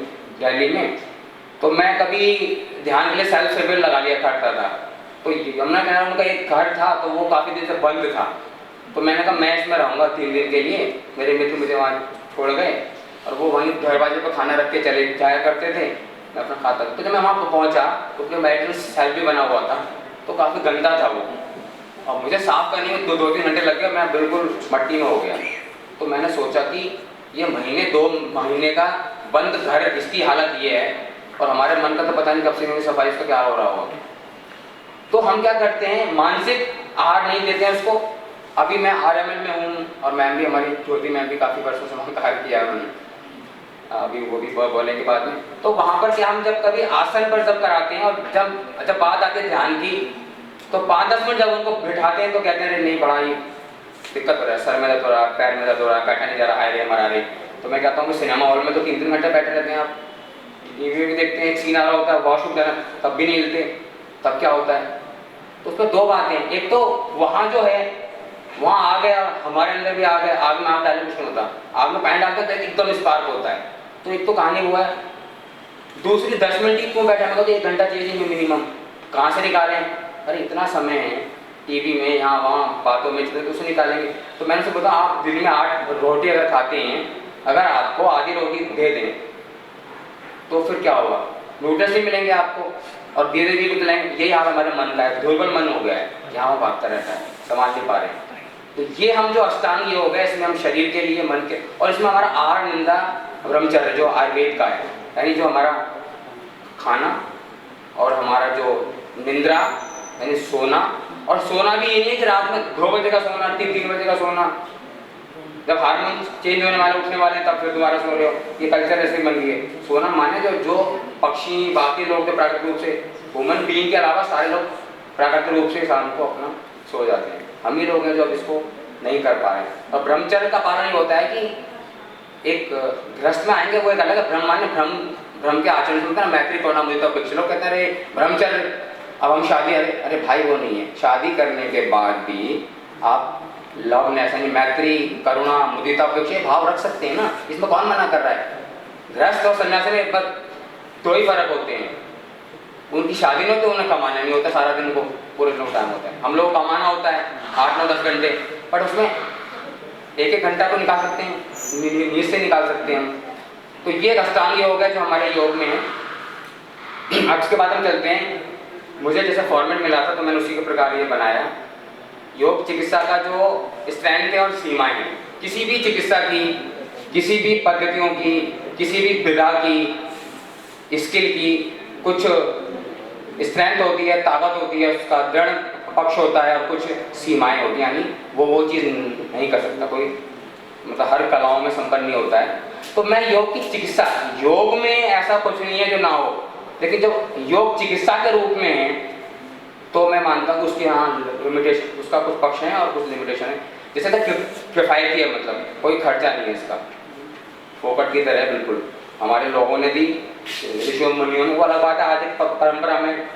दिल्ली में, तो मैं कभी ध्यान के लिए सेल्फ सर्वे लगा लिया करता था। तो हमने कहा उनका एक घर था, तो वो काफ़ी दिन से बंद था, तो मैंने कहा मैं इसमें रहूँगा 3 दिन के लिए, मेरे मित्र मुझे वहाँ छोड़ गए और वो वहीं दरवाजे पर खाना रख के चले जाया करते थे, मैं अपना खाता था। तो जब मैं वहाँ पर पहुँचा तो उसमें मैट्रेस सेल्फ भी बना हुआ था, तो काफ़ी गंदा था वो, और मुझे साफ़ करने में 2-3 घंटे लग गए, मैं बिल्कुल मट्टी में हो गया। तो मैंने सोचा कि ये महीने 2 महीने का बंद घर, इसकी हालत ये है, और हमारे मन का तो पता नहीं कब से सफाई उसका क्या हो रहा होगा। तो हम क्या करते हैं, मानसिक आहार नहीं देते हैं उसको। अभी मैं RML में हूँ और मैम भी, हमारी ज्योति मैम भी काफ़ी वर्षों से वहाँ कार्य किया है उन्होंने, अभी वो भी बोलेंगे बाद में। तो वहाँ पर क्या, हम जब कभी आसन पर जब कराते हैं और जब बात आती है ध्यान की, तो 5-10 मिनट जब उनको बिठाते हैं तो कहते हैं नहीं बड़ा ही दिक्कत हो रहा है, सर में दर्द हो रहा है, पैर में दर्द हो रहा है, बैठा नहीं जा रहा, आ रही है, मरा रही। तो मैं कहता हूँ कि सिनेमा हॉल में तो 3-3 घंटे बैठे रहते हैं आप, टीवी भी देखते हैं, एक सीन आ रहा होता है, वॉशरूम जाना तब भी नहीं हिलते, तब क्या होता है। तो उसमें 2 बातें, एक तो वहाँ जो है वहाँ आ गया, हमारे अंदर भी आ गया, आग में आग डालने कुछ नहीं होता, आग में पैन डालते तो एकदम स्पार्क होता है। तो एक तो कहानी हुआ है। दूसरी, 10 मिनट ही क्यों बैठा, मैं तो 1 घंटा चाहिए मिनिमम, कहाँ से निकालें, अरे इतना समय है टीवी में, यहाँ वहाँ बातों में, तो उससे निकालेंगे। तो मैंने उसे बोला आप दिन में 8 रोटी अगर खाते हैं, अगर आपको आधी रोटी दे दें तो फिर क्या होगा, न्यूट्रिएंट्स भी मिलेंगे आपको और धीरे धीरे निकलेंगे। यही हाल हमारे मन का है, दुर्बल मन हो गया है, यहाँ वो भागता रहता है, समझ नहीं पा रहे हैं। तो ये हम जो अष्टांग योग है, इसमें हम शरीर के लिए, मन के, और इसमें हमारा आहार, निंदा, ब्रह्मचर्य जो आयुर्वेद का है, यानी जो हमारा खाना और हमारा जो निंद्रा यानी सोना, और सोना भी ये नहीं है कि रात में 2 बजे का सोना, 3 बजे का सोना, जब हार्मोन चेंज होने वाले, उठने वाले, तब फिर दोबारा सो रहे हो, ये कल्चर ऐसे बन गई है। सोना माने जो पक्षी, बाकी लोग तो प्राकृतिक रूप से, ह्यूमन बीइंग के अलावा सारे लोग प्राकृतिक रूप से शाम को अपना सो जाते हैं। हम ही लोग हैं जो अब इसको नहीं कर पा रहे हैं। और ब्रह्मचर्य का पालन ये होता है कि एक गृहस्थ में आएंगे, वो एक अलग है, ब्रह्म माने भ्रम के आचरण सुनते हैं, मैत्री करुणा मुदिता उपेक्षा। लोग कहते हैं अरे ब्रह्मचर्य, अब हम शादी, अरे भाई वो नहीं है, शादी करने के बाद भी आप लवनेस यानी मैत्री, करुणा, मुदिता, उपेक्षा भाव रख सकते हैं ना, इसमें कौन मना कर रहा है। गृहस्थ और सन्यासी में बस 2 ही फर्क होते हैं, उनकी शादी नहीं होती, उन्हें कमाना नहीं होता, सारा दिन को पूरे लोग टाइम होता है। हम लोग कमाना होता है 8-9-10 घंटे, बट उसमें 1-1 घंटा तो निकाल सकते हैं, नींद से निकाल सकते हैं हम। तो ये अष्टांग योग है जो हमारे योग में है। अब इसके बाद हम चलते हैं, मुझे जैसे फॉर्मेट मिला था तो मैंने उसी के प्रकार ये बनाया। योग चिकित्सा का जो स्ट्रेंथ है और सीमाएं हैं, किसी भी चिकित्सा की, किसी भी पद्धतियों की, किसी भी विधा की, स्किल की कुछ स्ट्रेंथ होती है, ताकत होती है, उसका दृढ़ पक्ष होता है, और कुछ सीमाएं होती हैं, यानी वो चीज़ नहीं कर सकता कोई, मतलब हर कलाओं में संपन्न नहीं होता है। तो मैं योग की चिकित्सा, योग में ऐसा कुछ नहीं है जो ना हो, लेकिन जब योग चिकित्सा के रूप में है तो मैं मानता हूँ कि उसके यहाँ लिमिटेशन, उसका कुछ पक्ष है और कुछ लिमिटेशन है। जैसे तो किफायती है, मतलब कोई खर्चा नहीं है इसका, फोकट की तरह बिल्कुल हमारे लोगों ने दी, ऋषियों मुनियों ने, वो अलग बात है। आज एक परंपरा में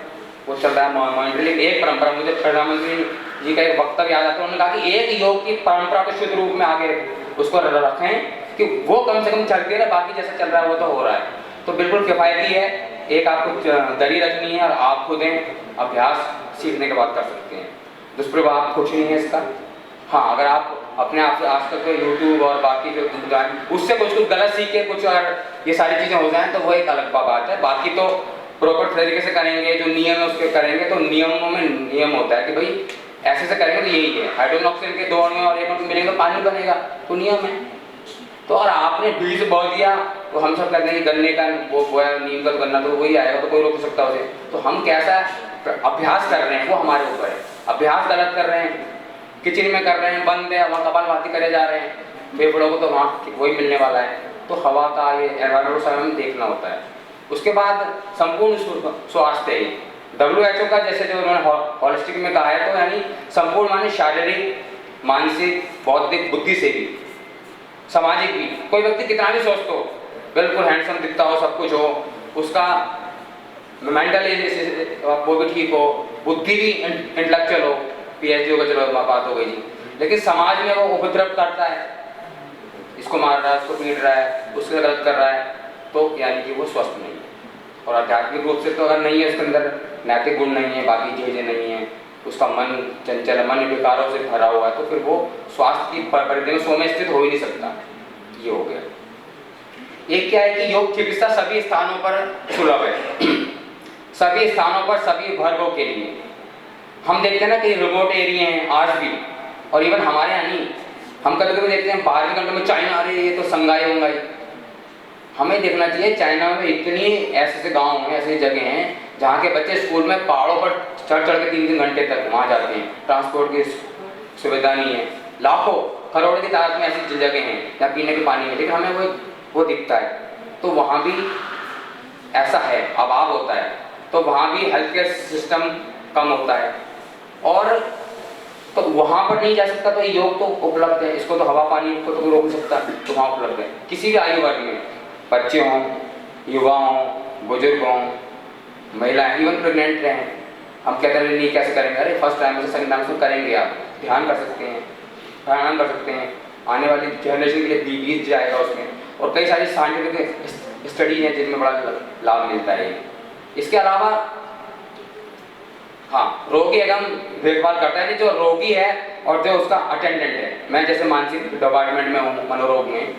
वो चल रहा है मॉनिटरिंग, एक परंपरा, मुझे प्रधानमंत्री जी का एक वक्तव्य याद आता है, उन्होंने कहा कि एक योग की परंपरा को शुद्ध रूप में आगे उसको रखें कि वो कम से कम चलती रहे, बाकी जैसा चल रहा है वो तो हो रहा है। तो बिल्कुल किफायती है, एक आपको दरी रखनी है और आप खुद अभ्यास सीखने के बाद कर सकते हैं, दुष्प्रभाव कुछ नहीं है इसका। हाँ, अगर आप अपने आप से आज तक तो यूट्यूब और बाकी जो उससे कुछ गलत सीख के कुछ और ये सारी चीज़ें हो जाएं तो वो एक अलग बात है। बाकी तो प्रॉपर तरीके से करेंगे, जो नियम है उसके करेंगे, तो नियमों में नियम होता है कि भाई ऐसे से करेंगे तो यही है, हाइड्रोजन ऑक्सीजन के 2 अणु और 1 अणु मिलेंगे तो पानी बनेगा, तो नियम है। तो और आपने बीज बो दिया तो हम सब कहते हैं कि गन्ने का वो बोया, नीम का तो गन्ना तो वही आएगा, तो कोई रोक सकता उसे। तो हम कैसा अभ्यास कर रहे हैं वो हमारे ऊपर है। अभ्यास गलत कर रहे हैं, किचन में कर रहे हैं, बंद है, वहाँ कपालभाति करे जा रहे हैं, फेफड़ों को तो वहाँ वही मिलने वाला है। तो हवा का ये एनवायरमेंट को हमें देखना होता है। उसके बाद संपूर्ण स्वास्थ्य है, WHO का जैसे जो उन्होंने हॉलिस्टिक में कहा है, तो यानी संपूर्ण माने शारीरिक, मानसिक, बौद्धिक, बुद्धि से भी, सामाजिक भी। कोई व्यक्ति कितना भी स्वस्थ हो, बिल्कुल हैंडसम दिखता हो, सब कुछ हो, उसका मेंटल वो भी ठीक हो, बुद्धि भी इंटेलेक्चुअल हो, PhD होगा, चलो बात हो गई जी, लेकिन समाज में वो उपद्रव करता है, इसको मार रहा है, उसको पीट रहा है, उससे गलत कर रहा है, तो यानी कि वो स्वस्थ नहीं है। और आध्यात्मिक रूप से तो अगर नहीं है, उसके अंदर नैतिक गुण नहीं है, बाकी चीज़ें नहीं है, उसका मन चंचल है, मन विकारों से भरा हुआ है, तो फिर वो स्वास्थ्य की परिधि में सुव्यवस्थित हो ही नहीं सकता। ये हो गया। एक क्या है कि योग चिकित्सा सभी स्थानों पर सुलभ है, सभी स्थानों पर सभी वर्गों के लिए। हम देखते हैं ना कि रिमोट एरिया हैं आज भी, और इवन हमारे यहाँ नहीं, हम कभी कभी देखते हैं बाहर के कंट्री में, चाइना, अरे ये तो संगाई वंगाई। हमें देखना चाहिए चाइना में इतनी ऐसे गांव हैं, ऐसी जगह हैं जहाँ के बच्चे स्कूल में पहाड़ों पर चढ़ चढ़ के 3-3 घंटे तक वहाँ जाते हैं, ट्रांसपोर्ट की सुविधा नहीं है। लाखों करोड़ों की तादाद में ऐसी जगह हैं जहाँ पीने के पानी है, लेकिन हमें वो दिखता है। तो वहाँ भी ऐसा है, अभाव होता है, तो वहाँ भी हेल्थ केयर सिस्टम कम होता है, और तो वहाँ पर नहीं जा सकता तो योग तो उपलब्ध है। इसको तो हवा पानी को तो रोक नहीं सकता, तो वहाँ उपलब्ध है। किसी भी आयु वर्ग में, बच्चे हों, युवा हों, बुजुर्ग हों, महिलाएं, इवन प्रेग्नेंट रहें, हम कहते हैं नहीं कैसे करेंगे, अरे फर्स्ट टाइम से सेकंड टाइम से करेंगे, आप ध्यान कर सकते हैं, प्राणायाम कर सकते हैं, आने वाली जनरेशन के लिए बीज जाएगा उसमें, और कई सारी साइंटिफिक स्टडी हैं जिनमें बड़ा लाभ मिलता है। इसके अलावा हाँ, रोगी एवं देखभाल करता है, नहीं जो रोगी है और जो उसका अटेंडेंट है। मैं जैसे मानसिक डिपार्टमेंट में हूँ, मनोरोग में,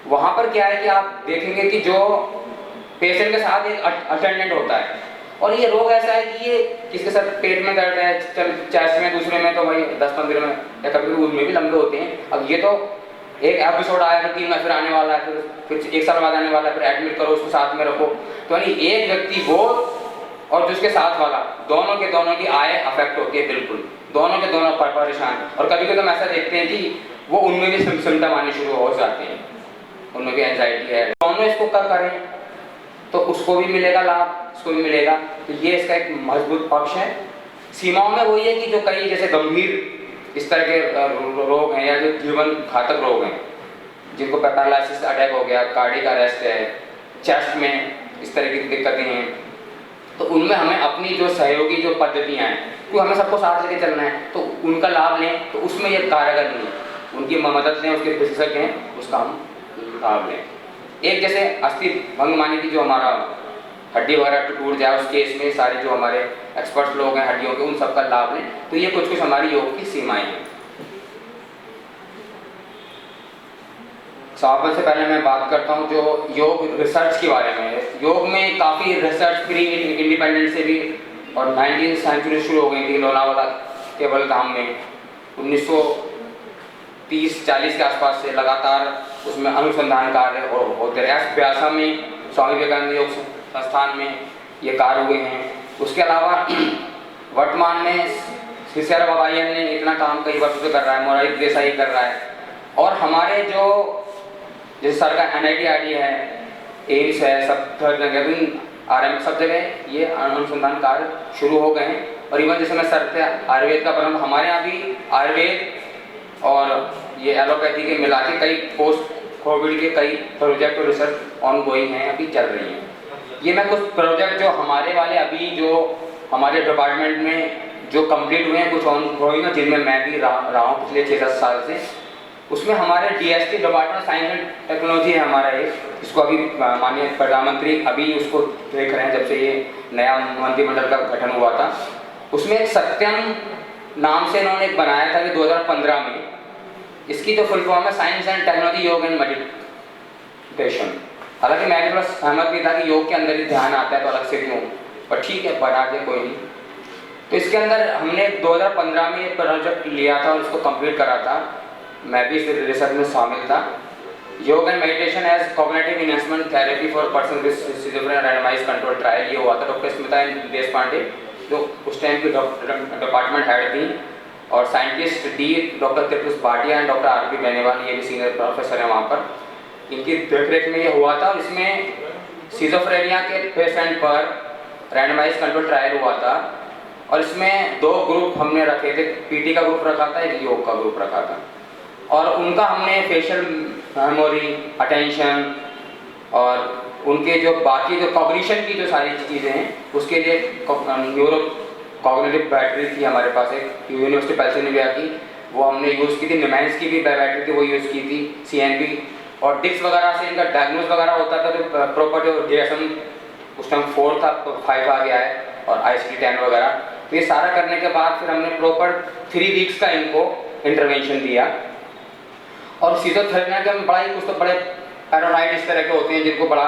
वहाँ पर क्या है कि आप देखेंगे कि जो पेशेंट के साथ एक अटेंडेंट होता है, और ये रोग ऐसा है कि ये किसके साथ पेट में दर्द है, चेस्ट में, दूसरे में तो भाई 10-15 में या कभी उनमें भी लंबे होते हैं। अब ये तो एक एपिसोड आया, 3 में फिर आने वाला है, फिर 1 साल बाद आने वाला है, फिर एडमिट करो, उसको साथ में रखो। तो यानी एक व्यक्ति वो और जिसके साथ वाला, दोनों की आय अफेक्ट होती है, बिल्कुल दोनों के दोनों परेशान। और कभी कभी तो हम ऐसा देखते हैं कि वो उनमें भी सिम्टम आने शुरू हो जाते हैं, उनमें भी एंजाइटी है। दोनों इसको क्या करें तो उसको भी मिलेगा लाभ, उसको भी मिलेगा। तो ये इसका एक मजबूत पक्ष है। सीमाओं में वही है कि जो कई जैसे गंभीर इस तरह के रोग हैं या जो जीवन घातक रोग हैं, जिनको पैरालिसिस अटैक हो गया, कार्डियक अरेस्ट है, चेस्ट में इस तरह की दिक्कतें हैं, तो उनमें हमें अपनी जो सहयोगी जो पद्धतियाँ हैं, क्योंकि हमें सबको साथ लेके चलना है, तो उनका लाभ लें। तो उसमें ये कारगर नहीं है, उनकी मदद लें, उसके विशेषज्ञ हैं, उसका हम लाभ लें। एक जैसे अस्थि भंग माने की जो हमारा हड्डी वगैरह टूट जाए, उस केस में सारे जो हमारे एक्सपर्ट लोग हैं हड्डियों के, उन सबका लाभ लें। तो ये कुछ हमारी योग की सीमाएं हैं। समापन से पहले मैं बात करता हूँ जो योग रिसर्च के बारे में। योग में काफ़ी रिसर्च प्री इंडिपेंडेंस से भी, और 19वीं सेंचुरी शुरू हो गई थी लोनावाला केवल गांव में 1930-40 के आसपास से लगातार उसमें अनुसंधान कार्य होते रहे। व्यासा में स्वामी विवेकानंद योग संस्थान में ये कार्य हुए हैं। उसके अलावा वर्तमान में सीसीआर बाबायन ने इतना काम कई वर्षों से कर रहा है, मोरारी देसाई कर रहा है, और हमारे जो जैसे सरकार NIT है, एम्स है, सब RM सब जगह ये अनुसंधान कार्य शुरू हो गए हैं। और इवन जैसे मैं सर थे आयुर्वेद का परंतु हमारे यहाँ भी आयुर्वेद और ये एलोपैथी के मिला के कई पोस्ट कोविड के कई प्रोजेक्ट और रिसर्च ऑन गोइंग हैं, अभी चल रही हैं। ये मैं कुछ प्रोजेक्ट जो हमारे वाले अभी जो हमारे डिपार्टमेंट में जो कंप्लीट हुए हैं, कुछ ऑन गोइंग है, जिनमें मैं भी रहा हूँ पिछले 6-10 साल से। उसमें हमारे DST department science and technology है हमारा एक, इसको अभी माननीय प्रधानमंत्री अभी उसको देख रहे हैं जब से ये नया मंत्रिमंडल का गठन हुआ था। उसमें एक सत्यम नाम से इन्होंने एक बनाया था कि 2015 में, इसकी जो फुल फॉर्म है साइंस एंड टेक्नोलॉजी योग एंड मेडिटेशन। हालांकि मैं थोड़ा सहमत भी था कि योग के अंदर ही ध्यान आता है तो अलग से क्यों, पर ठीक है बना के कोई नहीं। तो इसके अंदर हमने 2015 में ये प्रोजेक्ट लिया था और इसको कंप्लीट करा था, मैं भी इस रिसर्च में शामिल था। Yoga and meditation as cognitive enhancement therapy for person with schizophrenia randomized control trial, ये हुआ था। डॉक्टर स्मिता देशपांडे जो उस टाइम की डिपार्टमेंट हेड थी, और scientist D doctor Tripush Bhatia and doctor RP Beniwal, ये भी सीनियर प्रोफेसर है वहाँ पर, इनकी देखरेख में ये हुआ था। और इसमें सिजोफ्रेनिया के पेशेंट पर रैंडमाइज्ड कंट्रोल ट्रायल हुआ था, और इसमें 2 ग्रुप हमने रखे थे, PT का ग्रुप रखा था, एक योग का ग्रुप रखा था। और उनका हमने फेशियल मेमोरी, अटेंशन और उनके जो बाकी जो कॉग्निशन की जो सारी चीज़ें हैं उसके लिए न्यूरो कॉग्निटिव बैटरी थी हमारे पास, एक यूनिवर्सिटी पेंसिल्वेनिया की, वो हमने यूज़ की थी। निमैंस की भी बैटरी थी, वो यूज़ की थी। CNP और डिक्स वगैरह से इनका डायग्नोज वगैरह होता था, तो प्रॉपर जो DSM उस टाइम 4 था, 5 आ गया है, और ICD-10 वगैरह। तो ये सारा करने के बाद फिर हमने प्रॉपर 3 वीक्स का इनको इंटरवेंशन दिया। और फिजियोथेरेपी के हम बड़ा ही कुछ तो बड़े पैरालाइड इस तरह के होते हैं जिनको बड़ा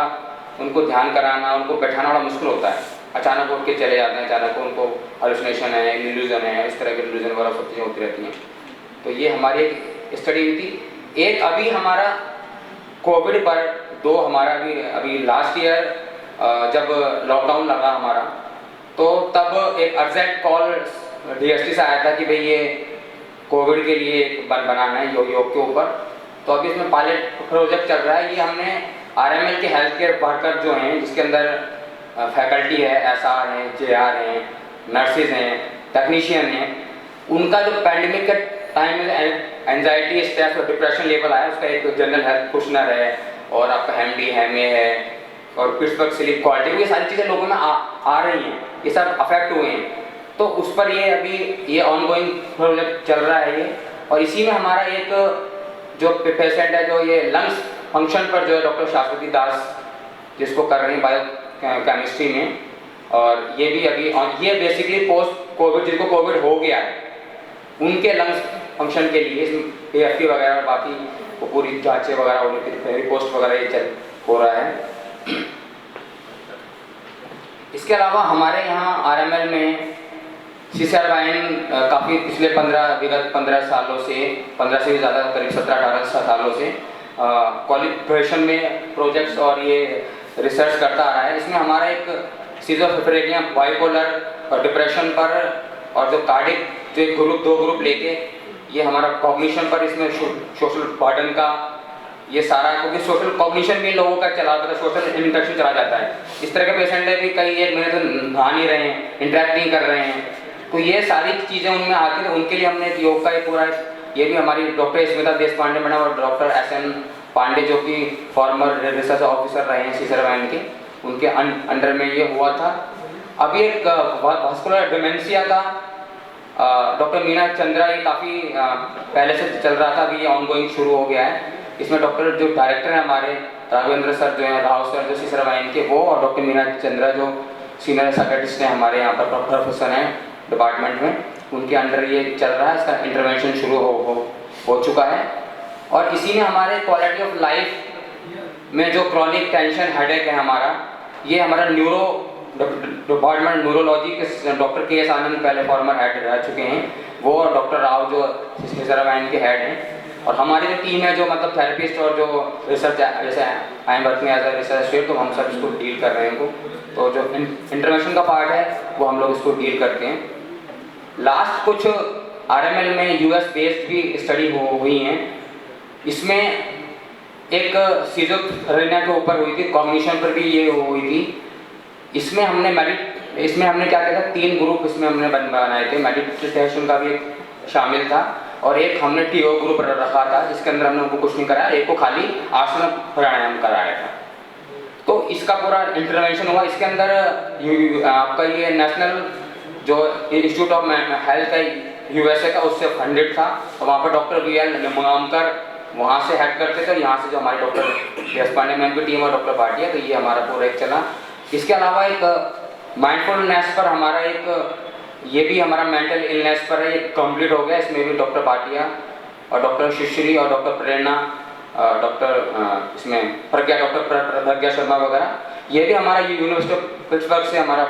उनको ध्यान कराना, उनको बैठाना बड़ा मुश्किल होता है, अचानक उठ के चले जाते हैं, अचानक उनको हालुसिनेशन है, इल्यूजन है, इस तरह के इल्यूजन वगैरह सब चीज़ें होती रहती हैं। तो ये हमारी एक स्टडी हुई थी। एक अभी हमारा कोविड पर हमारा अभी लास्ट ईयर जब लॉकडाउन लगा हमारा, तो तब एक अर्जेंट कॉल DST से आया था कि भाई ये कोविड के लिए एक बनाना है योग के ऊपर। तो अभी इसमें पायलट प्रोजेक्ट चल रहा है। ये हमने RML के हेल्थ केयर वर्कर जो हैं, जिसके अंदर फैकल्टी है, SR हैं, JR हैं, नर्सेज हैं, टेक्नीशियन हैं, उनका जो पैंडेमिक के टाइम में एंजाइटी, स्ट्रेस और डिप्रेशन लेवल आया, उसका एक जनरल हेल्थ क्वेश्चनर है, और आपका HMD है, और पिट्सबर्ग स्लीप क्वालिटी, ये सारी चीज़ें लोगों में आ रही हैं, ये सब अफेक्ट हुए हैं। तो उस पर ये अभी ये ऑनगोइंग प्रोजेक्ट चल रहा है ये। और इसी में हमारा एक जो पेशेंट है जो ये लंग्स फंक्शन पर जो है डॉक्टर शाश्वती दास जिसको कर रहे हैं बायो केमिस्ट्री में, और ये भी अभी ये बेसिकली पोस्ट कोविड जिनको कोविड हो गया है उनके लंग्स फंक्शन के लिए इसमें AFT वगैरह और बाकी वो पूरी जांचें वगैरह उनकी रिपोर्ट वगैरह ये चल हो रहा है। इसके अलावा हमारे यहाँ RML में CCRYN काफ़ी पिछले विगत 15 सालों से, 15 से भी ज़्यादा, करीब 17-18 सालों से क्वालिफिकेशन में प्रोजेक्ट्स और ये रिसर्च करता आ रहा है। इसमें हमारा एक सिजोफ्रेनिया, बाइपोलर और डिप्रेशन पर, और जो कार्डिक जो एक दो ग्रुप लेके ये हमारा कॉग्निशन पर, इसमें सोशल बर्डन का ये सारा, क्योंकि सोशल कॉग्निशन भी लोगों का चला जाता है, सोशल इंटरेक्शन चला जाता है। इस तरह के पेशेंट है भी कई 1 महीने से नहा नहीं रहे हैं, इंटरेक्ट नहीं कर रहे हैं, तो ये सारी चीज़ें उनमें आती हैं। उनके लिए हमने एक योग का एक पूरा, ये भी हमारी डॉक्टर स्मिता देशपांडे मैडम और डॉक्टर SN पांडे जो कि फॉर्मर रिसर्च ऑफिसर रहे हैं CCRYN के, उनके अंडर में ये हुआ था। अभी एक वास्कुलर डिमेंशिया का डॉक्टर मीना चंद्रा, ये काफ़ी पहले से चल रहा था, अभी ये ऑनगोइंग शुरू हो गया है। इसमें डॉक्टर जो डायरेक्टर हैं हमारे राघवेंद्र सर जो हैं, राव सर जो CCRYN के वो, और डॉक्टर मीना चंद्रा जो सीनियर साइकियाट्रिस्ट हैं हमारे यहाँ पर प्रोफेसर हैं डिपार्टमेंट में, उनके अंडर ये चल रहा है। इसका इंटरवेंशन शुरू हो चुका है। और इसी में हमारे क्वालिटी ऑफ लाइफ में जो क्रॉनिक टेंशन हेडेक है हमारा, ये हमारा न्यूरो डिपार्टमेंट न्यूरोलॉजी के डॉक्टर KS आनंद पहले फॉर्मर हेड रह चुके हैं, वो, और डॉक्टर राव जो CCRYN के हेड हैं। और हमारी जो टीम है जो मतलब थेरेपिस्ट और जो रिसर्च, जैसे I am working as a research state, तो हम सब इसको डील कर रहे हैं इनको। तो जो इंटरवेंशन का पार्ट है वो हम लोग इसको डील करते हैं। लास्ट कुछ RML में US बेस्ड भी स्टडी हुई हैं। इसमें एक सिजोफ्रेनिया के ऊपर हुई थी, कॉग्निशन पर भी ये हुई थी। इसमें हमने क्या किया था, 3 ग्रुप इसमें हमने बनाए थे। मेडिटेशन का भी एक शामिल था, और एक हमने TO ग्रुप रखा था जिसके अंदर हमने उनको कुछ नहीं कराया, एक को खाली आसन प्राणायाम कराया था। तो इसका पूरा इंटरवेंशन हुआ। इसके अंदर आपका ये नेशनल जो इंस्टीट्यूट ऑफ हेल्थ है USA का, उससे फंडेड था, और वहाँ पर डॉक्टर VL निमगांवकर वहाँ से हेड करते थे, यहाँ से जो हमारे डॉक्टर देशपांडे मैम की टीम और डॉक्टर भाटिया, तो ये हमारा पूरा एक चला। इसके अलावा एक माइंडफुलनेस पर हमारा एक, ये भी हमारा मेंटल इलनेस पर है, ये कंप्लीट हो गया। इसमें भी डॉक्टर भाटिया और डॉक्टर शिश्री और डॉक्टर प्रेरणा, डॉक्टर इसमें डॉक्टर प्रज्ञा शर्मा वगैरह, ये भी हमारा यूनिवर्सिटी ऑफ पिट्सबर्ग से हमारा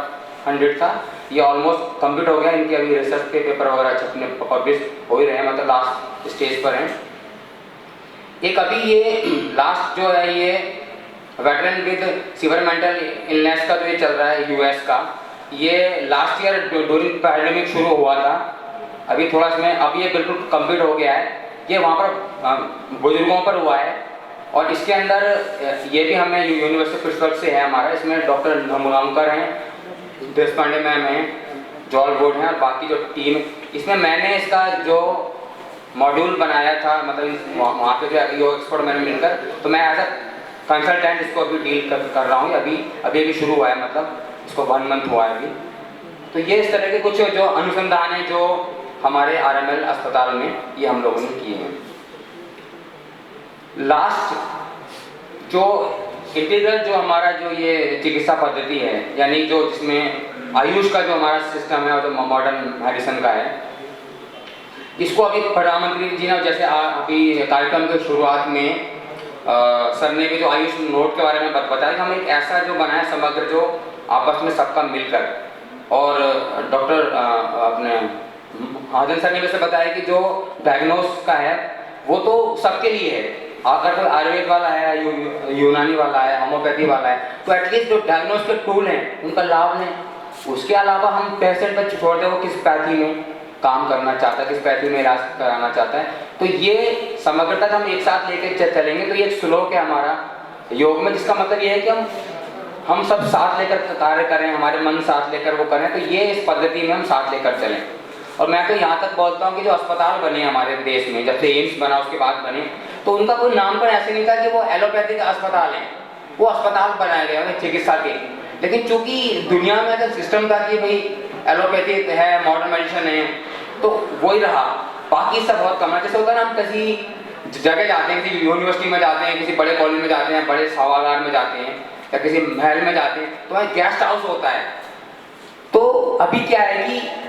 फंडेड था। ये ऑलमोस्ट कंप्लीट हो गया। इनके अभी रिसर्च के पेपर वगैरह छपने पब्लिश हो ही रहे हैं, मतलब लास्ट स्टेज पर हैं। एक अभी ये लास्ट जो है ये veteran with severe mental illness का जो ये चल रहा है US का, ये लास्ट ईयर ड्यूरिंग पैंडेमिक शुरू हुआ था। अभी थोड़ा इसमें अभी ये बिल्कुल कंप्लीट हो गया है। ये वहाँ पर बुजुर्गों पर हुआ है, और इसके अंदर ये भी हमें यूनिवर्सिटी पिट्सबर्ग से है हमारा। इसमें डॉक्टर निमगांवकर हैं, देशपांडे मैम हैं, जॉल बोर्ड हैं, और बाकी जो टीम। इसमें मैंने इसका जो मॉड्यूल बनाया था, मतलब वहाँ पे जो योग एक्सपर्ट मैंने मिलकर, तो मैं एज अ कंसल्टेंट इसको अभी डील कर रहा हूँ। अभी शुरू हुआ है, मतलब इसको 1 मंथ हुआ है अभी। तो ये इस तरह के कुछ जो अनुसंधान है जो हमारे RML अस्पताल में ये हम लोगों ने किए हैं। लास्ट जो इंटीग्रल जो हमारा जो ये चिकित्सा पद्धति है, यानी जो जिसमें आयुष का जो हमारा सिस्टम है और जो मॉडर्न मेडिसिन का है, इसको अभी प्रधानमंत्री जी ने जैसे अभी कार्यक्रम के शुरुआत में सर ने भी जो आयुष नोट के बारे में बताया कि हम एक ऐसा जो बनाया समग्र जो आपस में सबका मिलकर, और डॉक्टर अपने महाजन सर ने वैसे बताया कि जो डायग्नोस का है वो तो सबके लिए है, अगर कोई आयुर्वेद वाला है, यूनानी वाला है, होम्योपैथी वाला है, तो एटलीस्ट जो डायग्नोस के टूल हैं उनका लाभ लें। उसके अलावा हम पेशेंट पर छोड़ दें वो किस पैथी में काम करना चाहता है, किस पैथी में इलाज कराना चाहता है, तो ये समग्रता हम एक साथ लेकर चलेंगे। तो ये एक श्लोक है हमारा योग में, जिसका मतलब ये है कि हम सब साथ लेकर कार्य करें, हमारे मन साथ लेकर वो करें, तो ये इस पद्धति में हम साथ लेकर चलें। और मैं तो यहाँ तक बोलता हूँ कि जो अस्पताल बने हमारे देश में, जब से एम्स बना उसके बाद बने, तो उनका कोई नामकरण ऐसे नहीं था कि वो एलोपैथिक अस्पताल है, वो अस्पताल बनाए गए हैं चिकित्सा के। लेकिन चूंकि दुनिया में अगर सिस्टम था कि भाई एलोपैथिक है, मॉडर्न मेडिसिन है, तो वही रहा, बाकी सब बहुत कम है। जैसे होता है ना, हम किसी जगह जाते हैं, किसी यूनिवर्सिटी में जाते हैं, किसी बड़े कॉलेज में जाते हैं, बड़े सभागार में जाते हैं, या किसी महल में जाते हैं, तो वहाँ गेस्ट हाउस होता है। तो अभी क्या है कि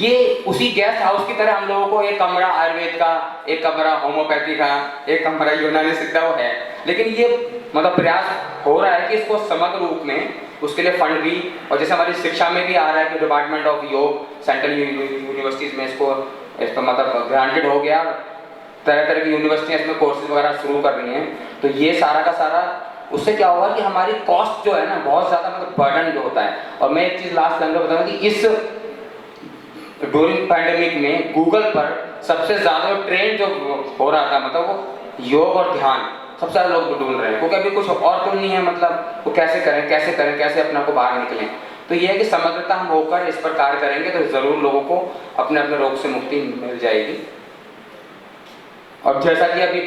ये उसी गेस्ट हाउस की तरह हम लोगों को एक कमरा आयुर्वेद का, एक कमरा होम्योपैथी का, एक कमरा यूनानी सिद्ध है, लेकिन ये मतलब प्रयास हो रहा है कि इसको समग्र रूप में, उसके लिए फंड भी, और जैसे हमारी शिक्षा में भी आ रहा है कि डिपार्टमेंट ऑफ योग सेंट्रल यूनिवर्सिटीज़ में इसको मतलब ग्रांटेड हो गया, तरह तरह की यूनिवर्सिटियाँ इसमें कोर्सेज वगैरह शुरू कर रही हैं। तो ये सारा का सारा उससे क्या होगा कि हमारी कॉस्ट जो है ना बहुत ज़्यादा मतलब बर्डन जो होता है। और मैं एक चीज़ लास्ट टाइम बताऊँगा कि इस ड्यूरिंग पैंडेमिक में गूगल पर सबसे ज़्यादा ट्रेंड जो हो रहा था, मतलब वो योग और ध्यान सबसे ज़्यादा लोग ढूंढ रहे हैं, क्योंकि अभी कुछ और तो नहीं है, मतलब वो कैसे करें कैसे करें, कैसे अपने आप को बाहर निकलें। तो ये है कि समग्रता हम होकर इस पर कार्य करेंगे तो ज़रूर लोगों को अपने अपने रोग से मुक्ति मिल जाएगी। और जैसा कि अभी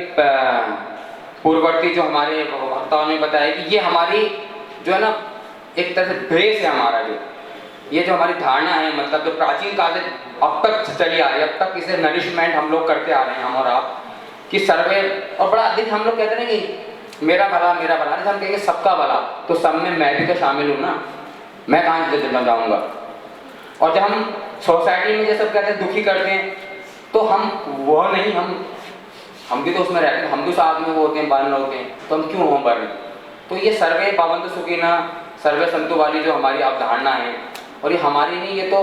पूर्ववर्ती जो हमारे वक्ताओं ने बताया कि ये हमारी जो है ना एक तरह से बेस है हमारा, ये जो हमारी धारणा है, मतलब जो प्राचीन काल से अब तक चली आ रही है, अब तक इसे नरिशमेंट हम लोग करते आ रहे हैं, हम और आप, कि सर्वे, और बड़ा अधिक हम लोग कहते हैं कि मेरा भला मेरा भला, हम कहेंगे सबका भला, तो सब में मैं भी तो शामिल हूँ ना, मैं कहाँ से जाऊँगा। और जब हम सोसाइटी में जैसे कहते हैं दुखी करते हैं, तो हम वह नहीं, हम भी तो उसमें रहते हैं, हम भी उस आग में वो होते हैं, बांध होते हैं, तो हम क्यों हों बने। तो ये सर्वे पाबंद सुखीना सर्वे संतु वाली जो हमारी अवधारणा है, और ये हमारी नहीं, ये तो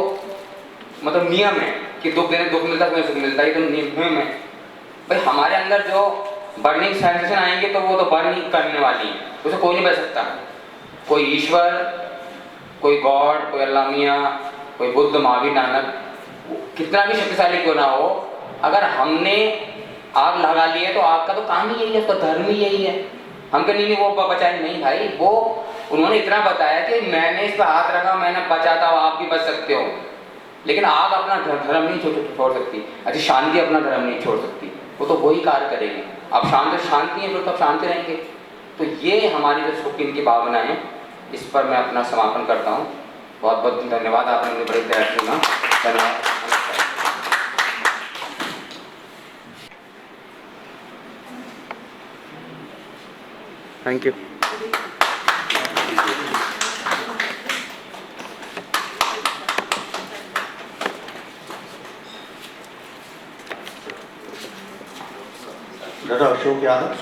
मतलब नियम है कि दुख देने दुख मिलता है, सुख मिलता है, ये तो नियम है भाई। हमारे अंदर जो बर्निंग सेंसेशन आएंगे तो वो तो बर्न ही करने वाली है, उसे कोई नहीं बच सकता। कोई ईश्वर, कोई गॉड, कोई अल्लाह मियाँ, कोई बुद्ध, महावीर, नानक, कितना भी शक्तिशाली क्यों ना हो, अगर हमने आग लगा ली है तो आग का तो काम ही यही है, उसका धर्म ही यही है। हम कहीं नहीं वो बचाए, नहीं भाई, वो उन्होंने इतना बताया कि मैंने इस पर हाथ रखा, मैंने बचा था, आप भी बच सकते हो। लेकिन आग अपना धर्म नहीं छोड़ सकती, अच्छी शांति अपना धर्म नहीं छोड़ सकती, वो तो वही कार्य करेगी। आप शांति है फिर तो आप शांति रहेंगे। तो ये हमारी जो सुख की भावना है, इस पर मैं अपना समापन करता हूँ। बहुत बहुत धन्यवाद, आपने मुझे बड़ी प्यार सुना। धन्यवाद। Thank you. Doctor Ashok Yadav.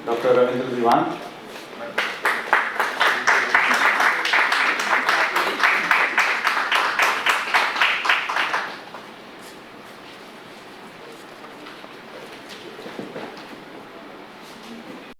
Doctor Ravindra Diwan.